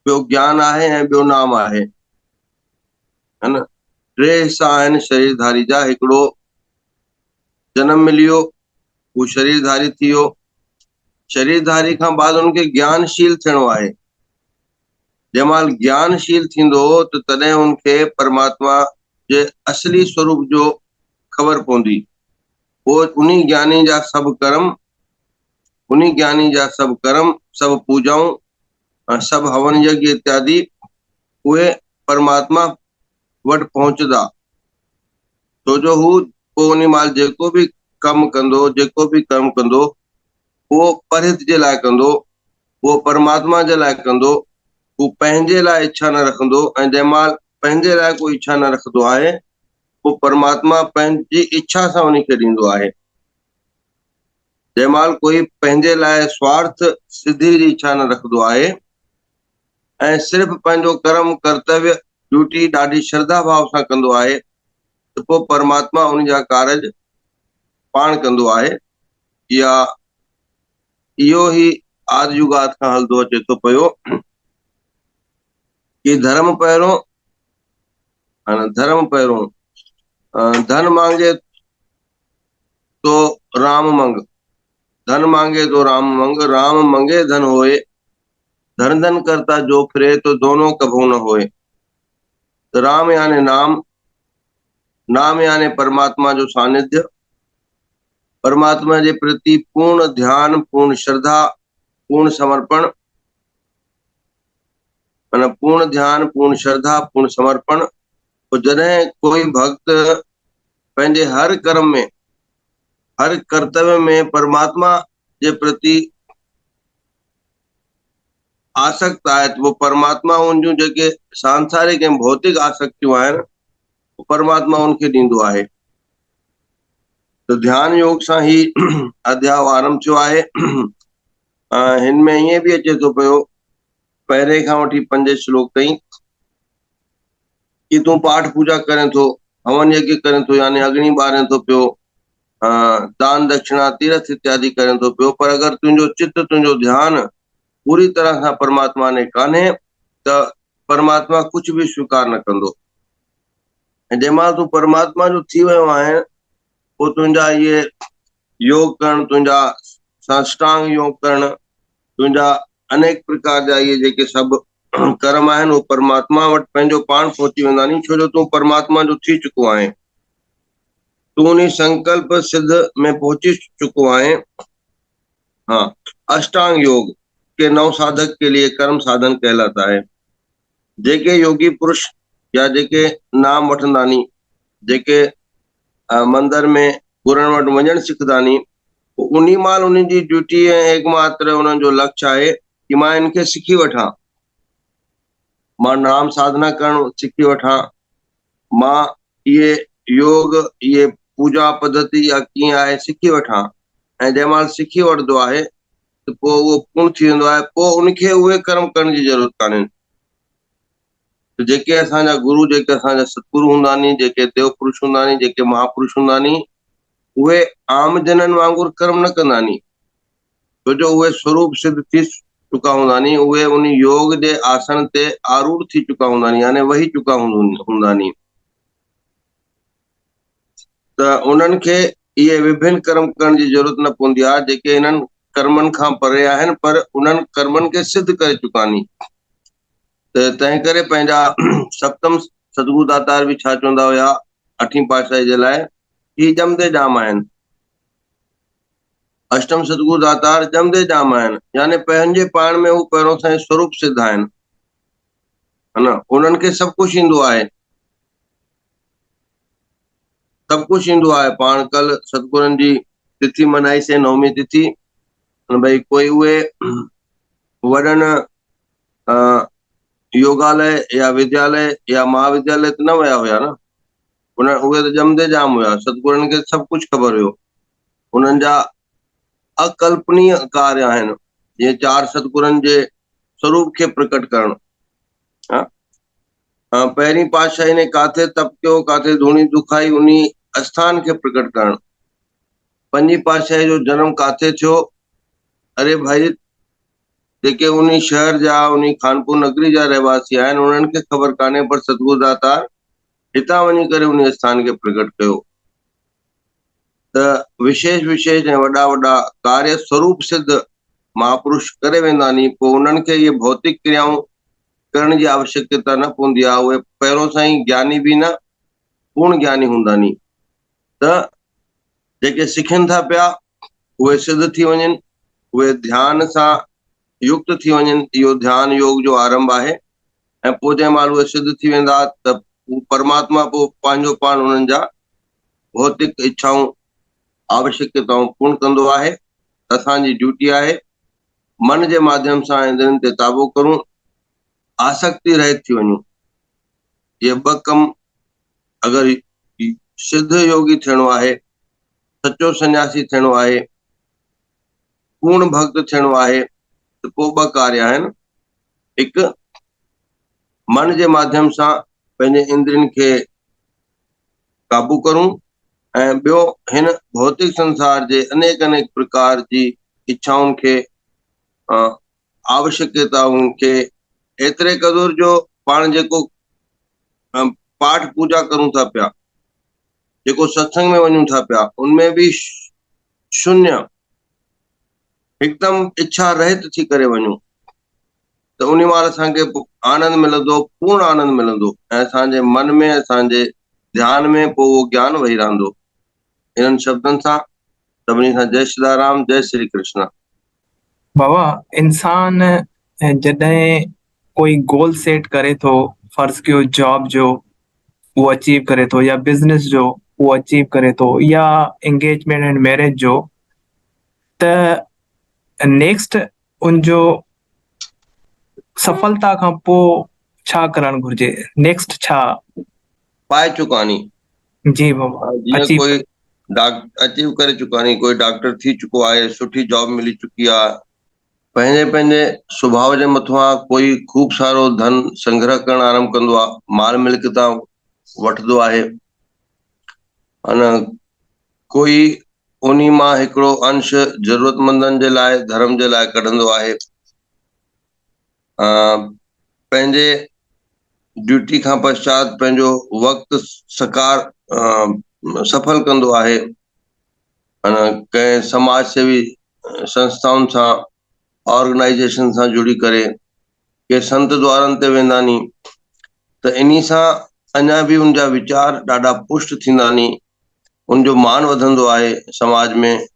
ॿियो ज्ञान आहे ऐं ॿियो नाम आहे, है न। 3 हिस्सा आहिनि शरीरधारी जा। हिकिड़ो जनम मिलियो, उहो शरीरधारी थी वियो। शरीरधारी खां बाद उनखे ज्ञानशील थियणो आहे। जंहिं महिल ज्ञानशील थींदो त तॾहिं उनखे परमात्मा जे असली स्वरूप जो ख़बर पवंदी। पोइ उन्ही ज्ञानी जा सभु कर्म, सभु पूजाऊं, सभु हवन यज्ञ इत्यादि उहे परमात्मा वटि पहुचंदा। छो जो हू पोइ उन महिल जेको बि कर्म कंदो उहो परहित जे लाइ कंदो, उहो परमात्मा जे लाइ कंदो, हू पंहिंजे लाइ इच्छा न रखंदो। ऐं जंहिं महिल पंहिंजे लाइ कोई इच्छा न रखंदो आहे, पोइ परमात्मा पंहिंजी इच्छा सां उनखे ॾींदो आहे। जंहिं महिल कोई पंहिंजे लाइ स्वार्थ सिद्धि जी इच्छा न रखंदो आहे ऐं सिर्फ़ पंहिंजो कर्म कर्तव्य ड्यूटी ॾाढी श्रद्धा भाव सां कंदो आहे, त पोइ परमात्मा उन जा कारज पाण कंदो आहे। या इहो ई आदि युगात खां हलंदो अचे थो पियो कि धर्म पहिरियों, धन मांगे तो राम मंग, धन मांगे तो राम मंग, राम मंगे धन होए, धन धन करता जो फिरे तो दोनों कभू न होए। तो राम यानी नाम, नाम यानी परमात्मा जो सानिध्य, परमात्मा जे प्रति पूर्ण ध्यान, पूर्ण श्रद्धा, पूर्ण समर्पण, पूर्ण ध्यान, पूर्ण श्रद्धा, पूर्ण समर्पण। तो जॾहिं कोई भक्त पंहिंजे हर कर्म में, हर कर्तव्य में परमात्मा जे प्रति आसक्त आहे, तो वो परमात्मा उन जूं जेके सांसारिक ऐं भौतिक आसक्तियूं आहिनि, परमात्मा उनखे ॾींदो आहे। तो ध्यान योग सां ही अध्याय आरंभ थियो आहे। हिन में ईअं बि अचे थो पियो पहिरें खां वठी 5 श्लोक ताईं कि तूं पाठ पूजा करें थो, हवन यज्ञ करें थो, यानी अग्नि ॿारें थो पियो, दान दक्षिणा तीर्थ इत्यादि करें थो पियो, पर अगरि तुंहिंजो चित्त, तुंहिंजो ध्यान पूरी तरह सां परमात्मा ने कान्हे त परमात्मा कुझु बि स्वीकार न कंदो। ऐं जंहिं महिल तूं परमात्मा जो थी वियो आहे, पोइ तुंहिंजा इहे योग करण, तुंहिंजा साष्टांग योग करण, तुंहिंजा अनेक प्रकार जा इहे जेके सभु कर्म आहिनि, उहे परमात्मा वटि पंहिंजो पाण पहुची वेंदा नी, छो जो तूं परमात्मा जो थी चुको आहे। तू उन्हीं संकल्प सिद्ध में पहुंची चुको आहे। हाँ, अष्टांग योग के 9 साधक के लिए कर्म साधन कहलाता है। जेके योगी पुरुष या जेके नाम वठंदानी, जेके मंदिर में गुरुनि वटि वञणु सिखंदानी, उन्हीं महिल उन्हनि जी ड्यूटी ऐं एकमात्र उन्हनि जो लक्ष्य आहे कि मां इनखे सिखी वठां, मां नाम साधना करणु सिखी वठां, मां इहे योग, इहे पूजा पद्धति या कीअं आहे सिखी वठां। ऐं जंहिं महिल सिखी वठंदो आहे त पोइ उहो पूर्ण थी वेंदो आहे। पोइ उनखे उहे कर्म करण जी ज़रूरत कान्हे। त जेके असांजा गुरु, जेके असांजा सतगुरु हूंदा नी, जेके देव पुरुष हूंदा नी, जेके महापुरुष हूंदा नी, उहे आम जननि वांगुरु कर्म न कंदा नी, छो जो उहे स्वरूप सिद्ध थी चुका हूंदा नी, उहे उन योग जे आसन ते आरूढ़ थी चुका हूंदा नी, यानी वही चुका हूंदा नी। त उन्हनि खे इहे विभिन्न कर्म करण जी ज़रूरत न पवंदी आहे, जेके इन्हनि कर्मनि खां परे आहिनि, पर उन्हनि कर्मनि खे सिद्ध करे चुका नी। त तंहिं करे पंहिंजा सप्तम सतगुरु दातार बि छा चवंदा हुया 8वीं पातशाही जे लाइ, ही ॼमदे ॼाम आहिनि। अष्टम सतगुरु दातार ॼमदे ॼाम आहिनि, यानी पंहिंजे पाण में हू पहिरों सां ई स्वरूप सिद्ध आहिनि, है न। उन्हनि खे सभु कुझु ईंदो आहे, सभु कुझु ईंदो आहे। पाण कल सतगुरनि जी तिथि मनाईसीं, 9वीं तिथि। भई कोई उहे वॾनि योगालय या विद्यालय या महाविद्यालय त न विया हुया न, उहे त ॼमदे ॼाम हुया। सतगुरनि खे सभु कुझु ख़बर हुयो। उन्हनि जा अकल्पनीय कार्य आहिनि, जीअं 4 सतगुरनि जे स्वरूप खे प्रकट करणु। पहिरीं पातशाही ने काथे तप कयो, काथे धूणी दुखाई, उन आस्थान खे प्रकट करणु। 5वीं पातशाही जो जनम काथे थियो? अरे भाई, जेके उन शहर जा, उन खानपुर नगरी जा रहवासी आहिनि, उन्हनि खे ख़बर कान्हे, पर सतगुरु दातार हितां वञी करे उन स्थान खे प्रकट कयो। त विशेष विशेष ऐं वॾा वॾा कार्य स्वरूप सिद्ध महापुरुष करे वेंदा नी, पोइ उन्हनि खे इहे भौतिक क्रियाऊं करण जी आवश्यकता न पवंदी आहे। उहे पहिरों सां ई ज्ञानी बि न, पूर्ण ज्ञानी हूंदा नी। त जेके सिखनि था पिया उहे सिद्ध थी वञनि, उहे ध्यान सां युक्त थी वञनि। इहो ध्यान योग जो आरंभ आहे, ऐं पोइ जंहिं महिल उहे सिद्ध थी वेंदा त परमात्मा पोइ पंहिंजो पाण उन्हनि जा भौतिक इच्छाऊं आवश्यकताऊं पूर्ण कंदो आहे। असांजी ड्यूटी आहे मन जे माध्यम सां इंद्रियनि ते काबू करूं, आसक्ति रहित थी वञूं। ये 2 कम अगरि सिद्ध योगी थियणो आहे, सचो सन्यासी थियणो आहे, पूर्ण भक्त थियणो आहे, त पोइ 2 कार्य आहिनि। हिकु, मन जे माध्यम सां पंहिंजे इंद्रियनि खे काबू करूं, ऐं ॿियो हिन भौतिक संसार जे अनेक अनेक प्रकार जी इच्छाउनि खे, आवश्यकताउनि खे एतिरे क़दुर जो पाण जेको पाठ पूजा करूं था पिया, जेको सत्संग में वञूं था पिया, उनमें बि शून्य हिकदमि इच्छा रहित थी करे वञूं, त उन महिल असांखे आनंद मिलंदो, पूर्ण आनंद मिलंदो, ऐं असांजे मन में, असांजे ध्यान में पोइ उहो ज्ञान वेही रहंदो। इन्हनि शब्दनि सां सभिनी सां जय श्रीराम, जय श्री कृष्ण। बाबा, इंसान जॾहिं कोई गोल सेट करे थो, फर्ज़ कयो जॉब जो वो अचीव करे थो, या बिजनेस जो वो अचीव करे थो, या एंगेजमेंट एंड मैरिज जो, त नेक्स्ट उनजो सफलता खां पोइ छा करणु घुर्जे? नेक्स्ट छा? पाए चुकानी। जी बाबा, जीअं कोई अचीव करे चुकानी, कोई डॉक्टर थी चुको आहे, सुठी जॉब मिली चुकी आहे, पंहिंजे पंहिंजे स्वभाव जे मथां कोई खूब सारो धन संग्रह करणु आरंभ कंदो आहे, माल मिल्कियतां वठंदो आहे, कोई उन्ही मां हिकिड़ो अंश ज़रूरतमंदनि जे लाइ, धर्म जे लाइ कढंदो आहे, पंहिंजे ड्यूटी खां पश्चात पंहिंजो वक़्तु सफल कंदो आहे, कंहिं समाज सेवी संस्थाउनि सां, ऑर्गेनाइजेशन सां जुड़ी करे, के संत द्वारनि ते वेंदा नी, त इन्ही सां अञा बि उनजा वीचार ॾाढा पुष्ट थींदा नी, उनजो मान वधंदो आहे समाज में।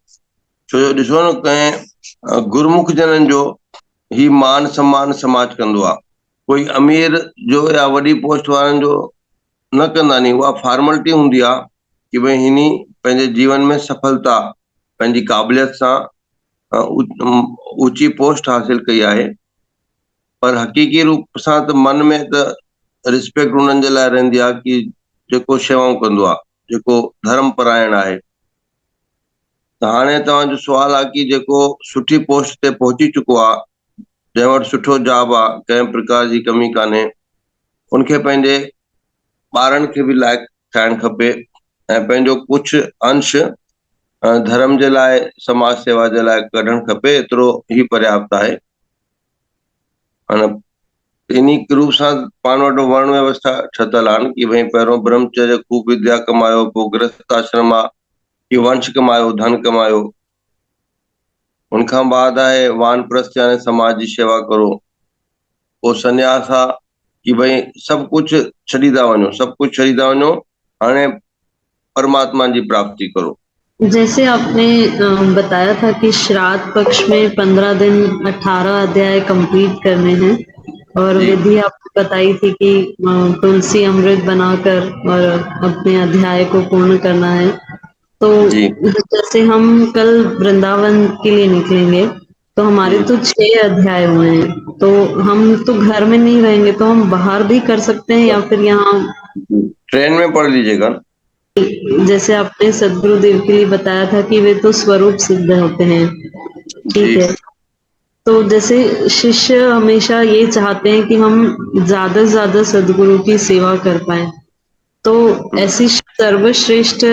छो जो ॾिसो न, कंहिं गुरमुख जननि जो ही मान सम्मान समाज कंदो आहे। कोई अमीर जो या वॾी पोस्ट वारनि जो न कंदा नी, उहा फॉर्मेलिटी हूंदी आहे कि भई हिनी पंहिंजे जीवन में सफलता पंहिंजी क़ाबिलियत सां ऊंची पोस्ट हासिल कई आहे, पर हक़ीक़ी रूप सां त मन में त रिस्पेक्ट उन्हनि जे लाइ रहंदी आहे कि जेको शेवाऊं कंदो आहे, जेको धर्म परायण आहे। त हाणे तव्हांजो सुवाल आहे कि जेको सुठी पोस्ट ते पहुची चुको आहे, जंहिं वटि सुठो जॉब आहे, कंहिं प्रकार जी कमी कान्हे, उनखे पंहिंजे ॿारनि खे बि लाइक़ु ठाहिणु खपे, ऐं पंहिंजो कुझु अंश धर्म जे लाइ, समाज सेवा जे लाइ कढणु खपे। एतिरो ई पर्याप्त आहे। इन्ही रूप सां पाण वटि वर्ण व्यवस्था ठतल आहिनि कि भई पहिरियों ब्रह्मचर्य, खूब विद्या कमायो, पोइ गृहस्थ आश्रम आहे कि वंश कमायो, धन कमायो, उनखां बाद आहे वानप्रस्थ यानी समाज जी शेवा करो, पोइ संन्यास आहे कि भाई सब कुछ छॾी था वञो, सब कुछ छॾी था वञो, हाणे परमात्मा जी प्राप्ति करो। जैसे आपने बताया था कि श्राद्ध पक्ष में 15 दिन 18 अध्याय कंप्लीट करने हैं और जी विधि आपने बताई थी कि तुलसी अमृत बनाकर और अपने अध्याय को पूर्ण करना है। तो जी। जैसे हम कल वृंदावन के लिए निकलेंगे तो हमारे तो 6 अध्याय हुए हैं, तो हम तो घर में नहीं रहेंगे, तो हम बाहर भी कर सकते हैं या फिर यहाँ ट्रेन में पढ़ लीजिएगा। जैसे आपने सदगुरुदेव के लिए बताया था कि वे तो स्वरूप सिद्ध होते हैं, जी ठीक है। तो जैसे शिष्य हमेशा ये चाहते हैं कि हम ज्यादा से ज्यादा सदगुरु की सेवा कर पाए, तो ऐसी सर्वश्रेष्ठ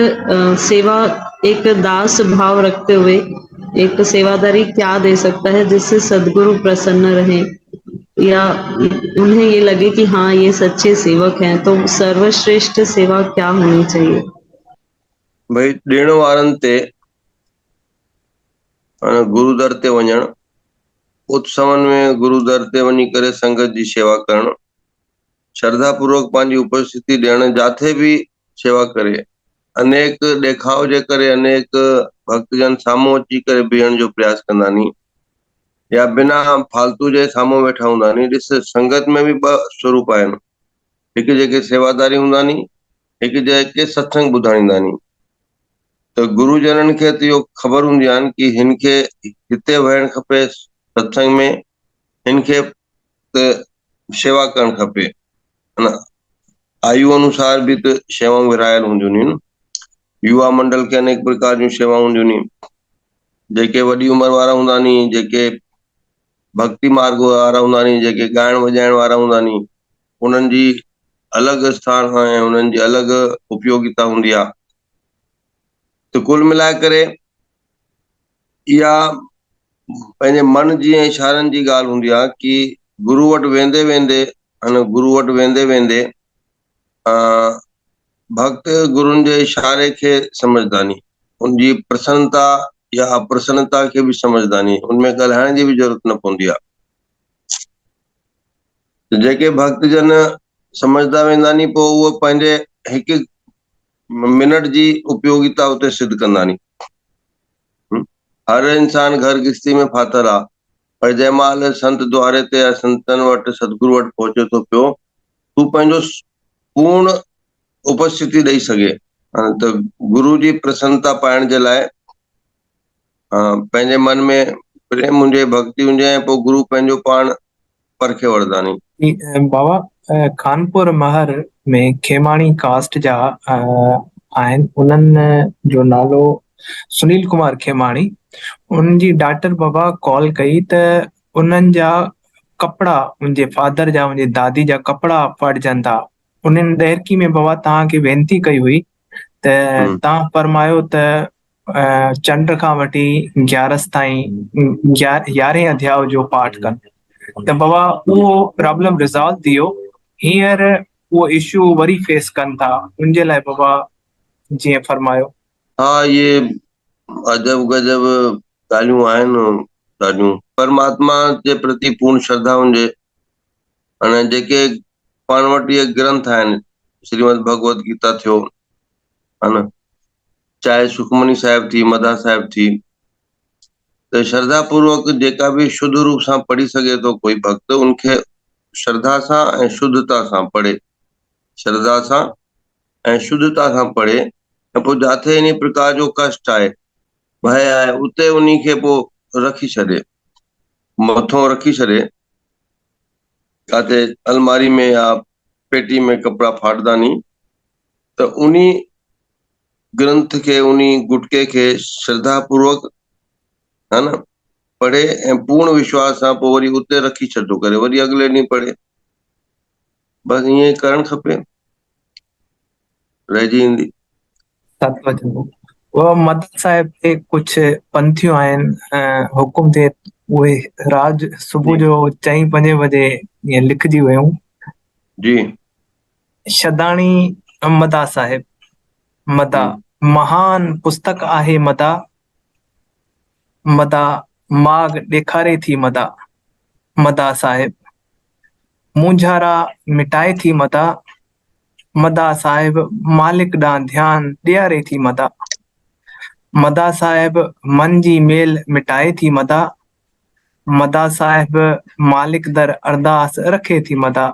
सेवा एक दास भाव रखते हुए एक सेवादारी क्या दे सकता है जिससे सदगुरु प्रसन्न रहे या उन्हें ये लगे कि हाँ ये सच्चे सेवक हैं, तो सर्वश्रेष्ठ सेवा क्या होनी चाहिए? भाई ॾिण वारनि ते गुरु दर ते वञणु, उत्सवनि में गुरु दर ते वञी करे संगत जी शेवा करणु, श्रद्धा पूर्वक पंहिंजी उपस्थिति ॾियणु, जाथे भी सेवा करे। अनेक ॾेखाव जे करे अनेक भक्तजन साम्हूं अची करे बीहण जो प्रयास कंदा नी, या बिना फालतू जे साम्हूं वेठा हूंदा नी। ॾिस, संगत में भी ॿ स्वरूप आहिनि, हिकु जेके सेवादारी हूंदा नी, हिकु जेके सत्संग ॿुधाईंदा नी। त गुरुजननि खे त इहो ख़बर हूंदी आहे कि हिन खे हिते वेहणु खपे सत्संग में, हिन खे त शेवा करणु खपे, है न। आयु अनुसार भी त शेवाऊं विरायल हूंदियूं नी न। युवा मंडल के अनेक प्रकार जूं शेवाऊं हूंदियूं नी, जेके वॾी उमिरि वारा हूंदा नी, जेके भक्ति मार्ग वारा हूंदा नी, जेके ॻाइण वॼाइण वारा हूंदा नी, उन्हनि जी अलॻि स्थान ऐं उन्हनि जी अलॻि उपयोगिता हूंदी आहे। तो कुल मिलाए करे इहा पंहिंजे मन जी ऐं इशारनि जी ॻाल्हि हूंदी आहे कि गुरू वटि वेंदे वेंदे, गुरू वटि वेंदे वेंदे भक्त गुरुनि जे इशारे खे सम्झदा नी, उनजी प्रसन्नता या अप्रसन्नता खे भी सम्झदा नी, उनमें ॻाल्हाइण जी भी ज़रूरत न पवंदी आहे। जेके भक्तजन सम्झदा वेंदा नी, पोइ उहो पंहिंजे हिकु मिनट जी उपयोगिता उते सिद्ध कंदा नी। हर इंसान घर गृहस्थी में फाथल आहे, पर जंहिं महिल संत द्वारे ते या संतनि वटि सतगुरु वटि पहुचे थो पियो, तू पंहिंजो पूर्ण उपस्थिति ॾेई सघे। त गुरु जी प्रसन्नता पाइण जे लाइ पंहिंजे मन में प्रेम हुजे, भक्ति हुजे, ऐं पोइ गुरु पंहिंजो पाण परखे वठंदा नी। बाबा कानपुर महर में खेमाणी कास्ट जा आहिनि, उन्हनि जो नालो सुनील कुमार खेमाणी। उन्हनि जी डॉटर बाबा कॉल कई त उन्हनि जा कपिड़ा, मुंहिंजे फादर जा, मुंहिंजी दादी जा कपिड़ा फाड़जनि था। उन्हनि दैरकी में बाबा तव्हांखे वेनती कई हुई त तव्हां फरमायो त चंड खां वठी 11 ताईं 11 अध्याय जो पाठ कनि। त बाबा उहो प्रॉब्लम रिज़ॉल्व थी वियो, हींअर उहो इशू वरी फेस कनि था, उनजे लाइ बाबा जीअं फरमायो। हाँ, ये अजब गजब ॻाल्हियूं आहिनि ॾाढियूं। परमात्मा जे प्रति पूर्ण श्रद्धा हुजे, हाणे जेके पाण वटि इहे ग्रंथ आहिनि, श्रीमद भगवत गीता थियो, है न, चाहे सुखमनी साहिब थी, मदा साहिब थी, त श्रद्धा पूर्वक जेका भी शुद्ध रूप सां पढ़ी सघे थो कोई भक्त, उनखे श्रद्धा सां ऐं शुद्धता सां पढ़े, श्रद्धा सां ऐं शुद्धता सां पढ़े, ऐं पोइ जाथे इन प्रकार जो कष्ट आहे, भय आहे, उते उन्ही खे पोइ रखी छॾे, मथों रखी छॾे, काथे अलमारी में या पेटी में कपिड़ा फाड़दा नी, त उन्ही ग्रंथ खे, उन्ही गुटके खे श्रद्धा पूर्वक, है न, पढ़े ऐं पूर्ण विश्वास सां पोइ वरी उते रखी छॾो करे, वरी अॻिले ॾींहुं पढ़े। बसि ईअं ई करणु खपे, रहिजी ईंदी। वो मदन साहिब ते कुछ पंथियूं आहिनि, हुकुम थिए उहे राज सुबुह जो 4-5 बजे ईअं लिखजी वियूं। जी। शदाणी मदा साहिब, मदा महान पुस्तक आहे, मदा मदा माग ॾेखारे थी, मदा मदा साहिब मुंझारा मिटाए थी मदा, मदा साहिब मालिक ॾांहुं ध्यानु ॾियारे थी मदा। मदा साहिब मन जी मेल मिटाए थी मदा, मदा साहिब मालिक दर अरदास रखे थी मदा।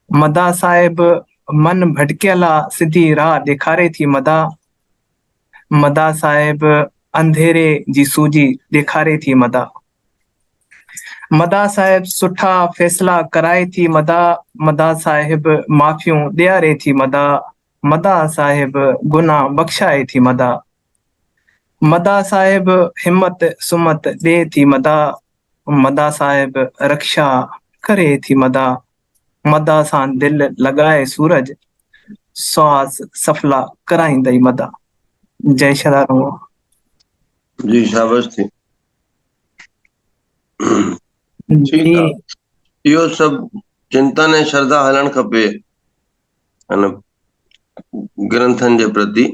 मदा साहिब मन भटकियल सिधी राह ॾेखारे थी मदा, मदा साहिब अंधेरे जी सूजी ॾेखारे थी मदा। मदा साहिब सुठा फैसला कराए थी मदा, मदा साहिब माफ़ियूं ॾियारे थी मदा, मदा साहिब गुनाह बख्शाए थी मदा। मदा साहिब हिम्मत सुमत ॾे थी मदा, मदा साहिब रक्षा करे थी मदा। मदा सां दिल लॻाए सूरज, श्वास सफला कराईंदई मदा। जय शरारो। जी शाबाश थी। जी ठीकु आहे, इहो सभु चिंतन ऐं श्रद्धा हलणु खपे हिन ग्रंथनि जे प्रति।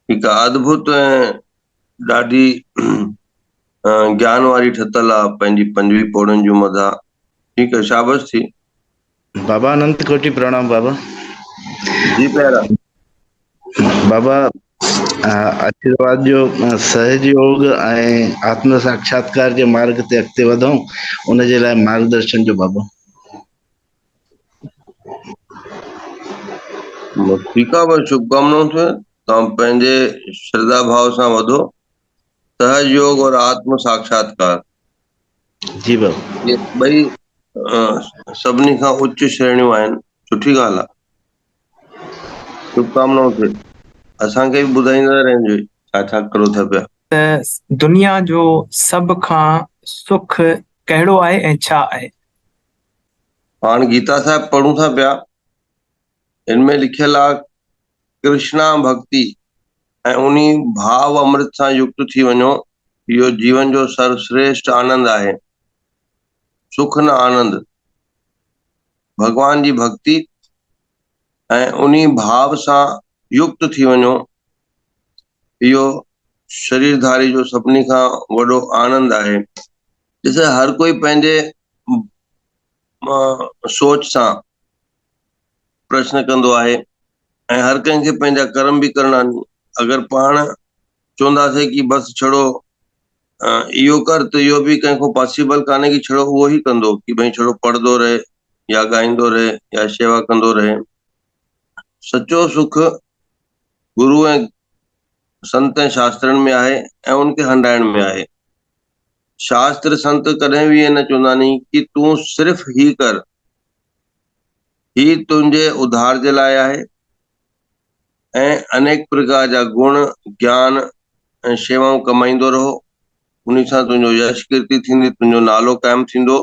ठीकु आहे, अद्भुत ऐं ॾाढी ज्ञान वारी ठतल आहे पंहिंजी 5वीं पौड़ियुनि जूं मदा। ठीकु आहे, शाबाश थी। बाबा अनंत कोटि प्रणाम बाबा। जी प्यारा। बाबा आशीर्वाद जो सहयोग ऐं आत्म साक्षात्कार जे मार्ग ते अॻिते वधूं, उन जे लाइ मार्गदर्शन जो बाबा। ठीकु आहे, बस शुभकामनाऊं थियूं। तव्हां पंहिंजे श्रद्धा भाव सां वधो। सहयोग और आत्म साक्षात्कार, जी बाबा। ये ॿई सभिनी खां उच्च श्रेणियूं आहिनि। सुठी ॻाल्हि आहे, शुभकामनाऊं थिए। असांखे बि ॿुधाईंदा रहिजो छा छा करो था पिया। त दुनिया जो सभ खां सुख कहिड़ो आहे ऐं छा आहे? पाण गीता साहिब पढ़ूं था पिया, इनमें लिखियल आहे कृष्णा भक्ति ऐं उन्ही भाव अमृत सां युक्त थी वञो, इहो जीवन जो सर्वश्रेष्ठ आनंद आहे। सुख न आनंद, भगवान जी भक्ति ऐं उन्ही भाव सां युक्त थी वञो, इहो शरीरधारी जो सभिनी खां वॾो आनंद आहे। ॾिस, हर कोई पंहिंजे सोच सां प्रश्न कंदो आहे ऐं हर कंहिंखे पंहिंजा कर्म बि करणा आहिनि। अगरि पाण चवंदासीं कि बसि छड़ो इहो कर, त इहो बि कंहिंखो पॉसिबल कान्हे कि छड़ो उहो ई कंदो, कि भई छड़ो पढ़ंदो रहे या ॻाईंदो रहे या शेवा कंदो रहे। सचो सुख गुरु ऐं संत ऐं शास्त्रनि में आहे ऐं उनखे हंडाइण में आहे। शास्त्र संत कॾहिं बि इहे न चवंदा नी कि तूं सिर्फ़ ही कर, ही तुंहिंजे उद्धार जे लाइ आहे ऐं अनेक प्रकार जा गुण ज्ञान ऐं शेवाऊं कमाईंदो रहो, उन सां तुंहिंजो यश कीर्ति थींदी, तुंहिंजो नालो क़ाइमु थींदो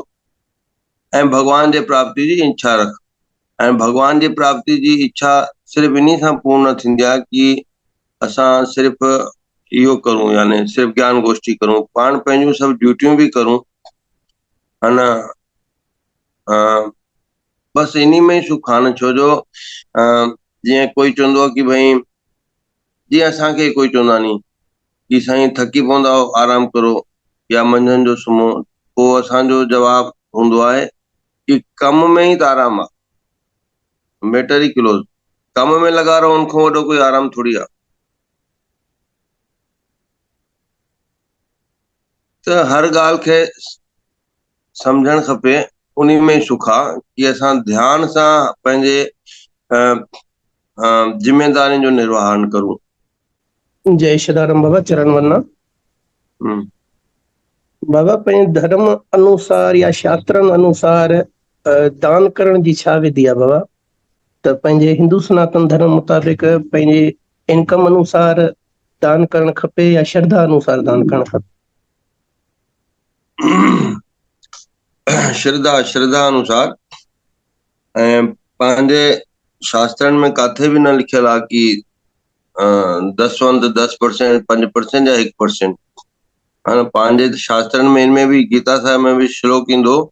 ऐं भॻवान जे प्राप्ति जी इच्छा रख। ऐं भॻवान जी प्राप्ति जी इच्छा सिर्फ़ इन सां पूर्ण न थींदी आहे कि असां सिर्फ़ इहो करूं, यानी सिर्फ़ ज्ञान गोष्ठी करूं, पाण पंहिंजूं सभु ड्यूटियूं बि करूं, है न। बसि इन में ई सुख आहे न। छो जो जीअं कोई चवंदो आहे कि भई, जीअं असांखे कोई चवंदा नी कि साईं थकी पवंदा आराम करो या मंझंदि जो सुम्हो, पोइ असांजो जवाबु हूंदो आहे कि कम में ई त आराम आहे, मैटर ई क्लोज। कम में लॻा रहो, उनखां वॾो कोई आराम थोड़ी आहे। त हर ॻाल्हि खे सम्झणु खपे, उन में ई सुख आहे कि असां ध्यान सां पंहिंजे जिम्मेदारियुनि जो निर्वहन करूं। जय श्रीराम बाबा, चरण वंदना। हम्म। बाबा, पंहिंजे धर्म अनुसार या शास्त्रनि अनुसार दान करण जी छा विधि आहे बाबा? त पंहिंजे हिंदू सनातन धर्म मुताबिक़ पंहिंजे इनकम अनुसार दान करणु खपे या श्रद्धा अनुसार दान करणु खपे? श्रद्धा अनुसार। ऐं पंहिंजे शास्त्रनि में काथे बि न लिखियल आहे कि 10 10%, 5% या 1%। पंहिंजे शास्त्रनि में, इनमें बि गीता साहिब में बि श्लोक ईंदो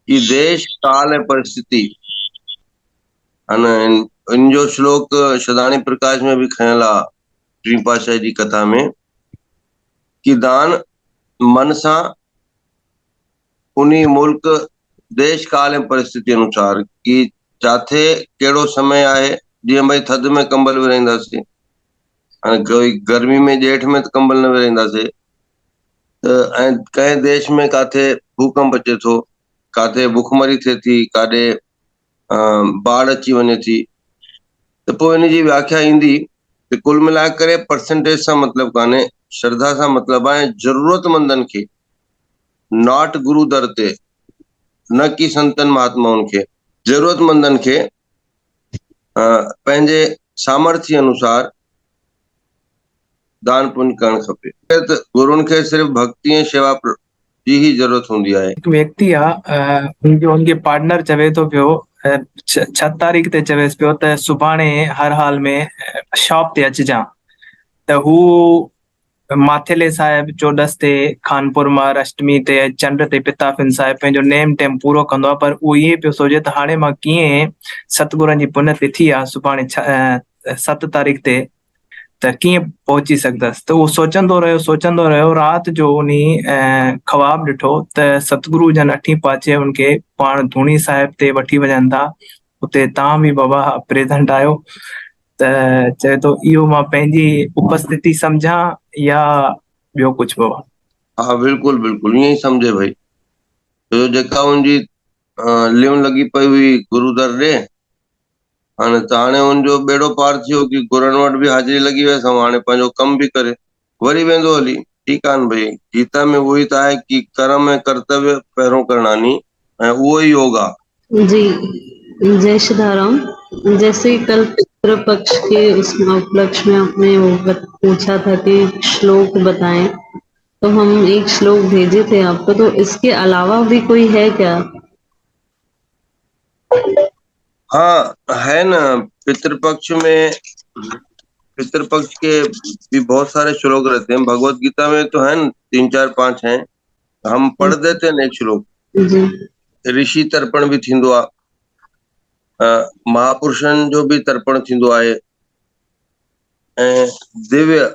कि देश काल ऐं परिस्थिति, है न। इन जो श्लोक शदानी प्रकाश में बि खयल आहे, 3 पातशाह जी कथा में, कि दान मन सां उन्ही मुल्क देश काल ऐं परिस्थिति अनुसार कि जाथे कहिड़ो समय आहे। जीअं भई थधि में कंबल विराईंदासीं, हाणे कोई गर्मी में ॼेठ में त कंबल न विराईंदासीं। ऐं कंहिं देश में काथे भूकंप अचे थो, काथे भुखमरी थिए थी, काॾे बाढ़ अची वञे थी, त पोइ इन जी व्याख्या ईंदी कि कुल मिलाए करे परसेंटेज सां मतिलबु कान्हे, श्रद्धा सां मतिलबु आहे। ज़रूरतमंदनि खे, नॉट गुरु दर ते, न कि संतन महात्माउनि खे, ज़रूरतमंदनि खे पंहिंजे सामर्थ्य अनुसार दान पुण्य करणु खपे। त गुरुनि खे सिर्फ़ु भक्ति ऐं शेवा जी ही ज़रूरत हूंदी आहे। हिकु व्यक्ति आहे, उनखे पार्टनर चवे थो पियो 6 तारीख़ ते चवेसि पियो त सुभाणे हर हाल में शॉप ते अचिजां। त हू माथेले साहिब चोॾस ते, खानपुर महाराष्ट्र ते, चंड ते पिताफिन साहिब पंहिंजो नेम टेम पूरो कंदो आहे। पर उहो इहे पियो सोचे त हाणे मां कीअं सतगुरनि जी पुण्य तिथि आहे सुभाणे 7 तारीख़ ते, त कीअं पहुची सघंदसि। त उहो सोचंदो रहियो। राति जो उन ख्वाब ॾिठो त सतगुरु जन 8 पाचे उनखे पाण धूणी साहिब ते वठी वञनि था। उते तव्हां बि बाबा प्रेज़ेंट आहियो, त चए थो इहो मां पंहिंजी उपस्थिति सम्झां या ॿियो कुझु बाबा? हा, बिल्कुलु बिल्कुलु ईअं ई सम्झे भई। छो जेका हुनजी लिवन लॻी पई हुई गुरू दर ॾे, हाणे त हाणे हुनजो बेड़ो पार थियो कि गुरुनि वटि बि हाज़िरी लॻी वियसि, ऐं हाणे पंहिंजो कमु बि करे वरी वेंदो हली। ठीकु आहे न भई, गीता में उहो ई त आहे कि कर्म ऐं कर्तव्य पहिरियों करणानी, ऐं उहो ई योग आहे। जी, जय श्रीधाराम। जैसे कल पितृपक्ष के उस उपलक्ष्य में आपने वो पूछा था कि श्लोक बताएं, तो हम एक श्लोक भेजे थे आपको, तो इसके अलावा भी कोई है क्या? हाँ है ना, पितृपक्ष में, पितृपक्ष के भी बहुत सारे श्लोक रहते हैं। भगवत गीता में तो है न, 3 4 5 हैं, हम पढ़ देते हैं एक श्लोक। जी ऋषि तर्पण भी थींदो आहे, महापुरुषनि जो भी तर्पण थींदो आहे, ऐं दिव्य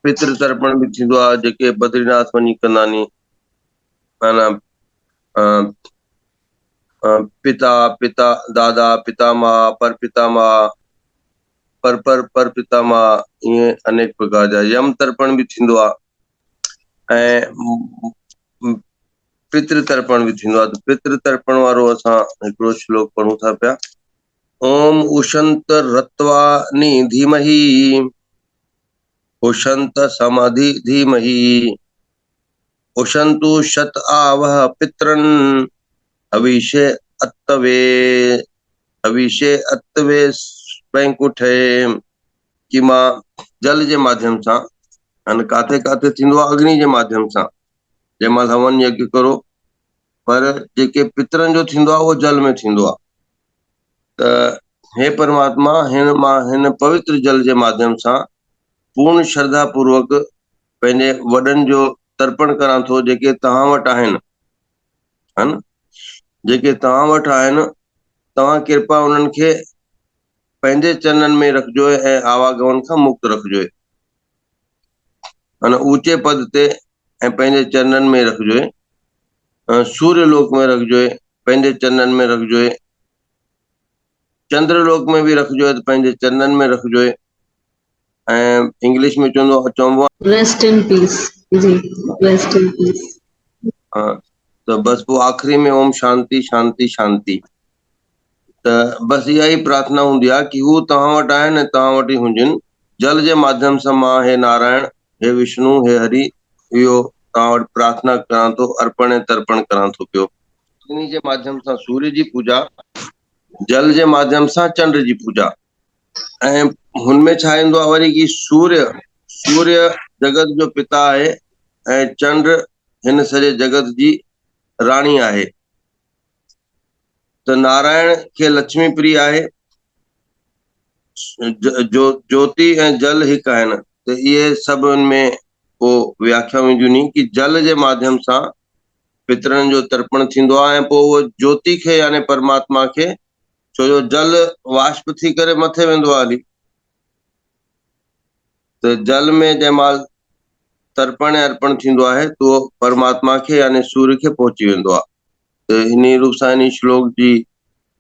पितृ तर्पण भी थींदो आहे, जेके बद्रीनाथ वञी कंदानी। माना पिता पिता दादा पितामह पर पितामह पर पितामह, ईअं अनेक प्रकार जा। यम तर्पण भी थींदो आहे, ऐं पितृ तर्पण भी थींदो आहे। त पितृ तर्पण वारो असां हिकिड़ो श्लोक पढ़ूं था पिया। ओम उशंत रत्वा नि धीमहि, उशंत समाधि धीमहि, उशंतु शत आवह पितरन, अभिषे अत्तवे, अभिषे अत्तवे बैंकुठे। कि मां जल जे माध्यम सां, अने काथे काथे थींदो आहे अग्नि जे माध्यम सां, जंहिंमहिल हवन यज्ञ करो, पर जेके पितरनि जो थींदो आहे उहो जल में थींदो आहे। त हे परमात्मा, मां हिन पवित्र जल जे माध्यम सां पूर्ण श्रद्धा पूर्वक पंहिंजे वॾनि जो तर्पण करां थो, जेके तव्हां वटि आहिनि, है न, जेके तव्हां वटि आहिनि। तव्हां कृपा उन्हनि खे पंहिंजे चरणनि में रखिजो ऐं आवागमन खां मुक्त रखिजो, अने ऊचे पद ते ऐं पंहिंजे चरणनि में रखिजो, सूर्य लोक में रखिजो, पंहिंजे चरणनि में रखिजो, चंद्र लोक में भी रखिजो त पंहिंजे चरणनि में रखिजो, ऐं इंग्लिश में चवबो आहे रेस्ट इन पीस। जी, रेस्ट इन पीस। त बस पोइ आख़िरी में ओम शांति शांति शांति। त बस इहा ई प्रार्थना हूंदी आहे कि हू तव्हां वटि आहिनि ऐं तव्हां वटि ई हुजनि। जल जे माध्यम सां मां हे नारायण, हे विष्णु, हे हरि, इहो तव्हां वटि प्रार्थना करां थो, अर्पण ऐं तर्पण करां थो पियो। अग्नि जे माध्यम सां सूर्य जी पूजा, जल जे माध्यम सां चंड जी पूजा। ऐं हुनमें छा ईंदो आहे वरी कि सूर्य जगत जो पिता आहे, ऐं चंड हिन सॼे जगत जी राणी आहे। त नारायण खे लक्ष्मी प्रिय आहे, ज्योति ऐं जल हिकु आहिनि। त इहे सभु में पोइ व्याख्याऊं ईंदियूं नी कि जल जे माध्यम सां पितरनि जो तर्पण थींदो आहे, ऐं पोइ उहो ज्योति खे यानी परमात्मा खे, छो जो जल वाष्प थी करे मथे वेंदो आहे हली, त जल में जंहिंमहिल तर्पण ऐं अर्पण थींदो आहे त उहो परमात्मा खे यानी सूर्य खे पहुची वेंदो आहे। त इन रूप सां इन श्लोक जी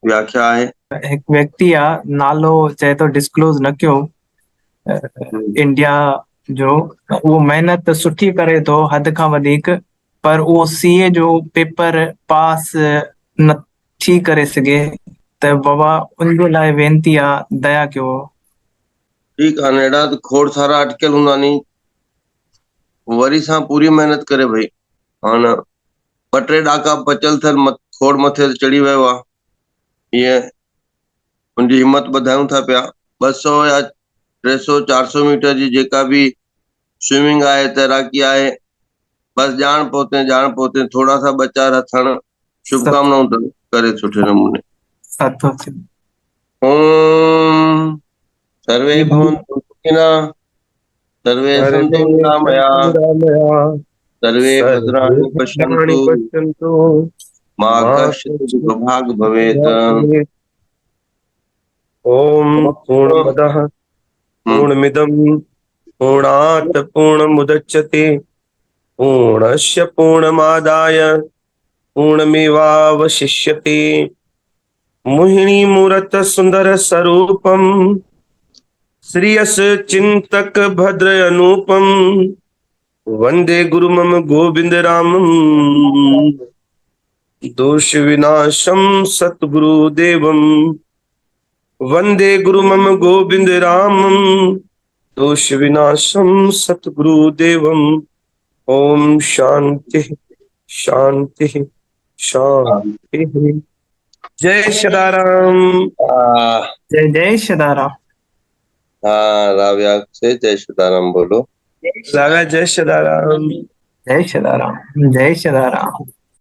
व्याख्या आहे। हिकु व्यक्ति आहे नालो चए थो डिस्क्लोज न कयो, इंडिया जो, उहो महिनत सुठी करे थो हद खां वधीक, पर उहो सीए जो पेपर पास न थी करे सघे, त बाबा उनजे लाइ वेनती आहे दया कयो। ठीकु आहे, अहिड़ा त खोड़ सारा अटकियल हूंदा नी, वरी सां पूरी महिनत करे भई, हाणे ॿ टे ॾाका बचियल थियल खोड़ मथे चढ़ी वियो आहे, ईअं उनजी हिमत वधायूं था पिया। 200 या 300 400 मीटर जी जेका बि स्विमिंग आहे, तैराकी आहे, बस ॼाण पहुते थोड़ा सा ॿ चार हथण, शुभकामनाऊं अथनि, करे सुठे नमूने। ओम सर्वे भवन्तु सुखिनः, सर्वे सन्तु निरामयाः, सर्वे भद्राणि पश्यन्तु, मा कश्चित् दुःखभाग् भवेत्। ओम पूर्णमदः पूर्णमिदं पूर्णात् पूर्णमुदच्यते पूर्णस्य पूर्णमादाय पूर्णमेवावशिष्यते। मोहिनी मूरत सुंदर स्वरूपम श्रीयस चिंतक भद्र अनुपम वंदे गुरु मम गोविंद रामम दोष विनाशम सतगुरुदेवम वंदे गुरु मम गोविंद रामम दोष विनाशम सतगुरुदेवम। ओम शांति शांति शांति। जय सदाराम। जय जय सदाराम। हाँ, राव्या से जय सीताराम बोलो। रागा जय सदाराम। जय सदाराम। जय सदाराम।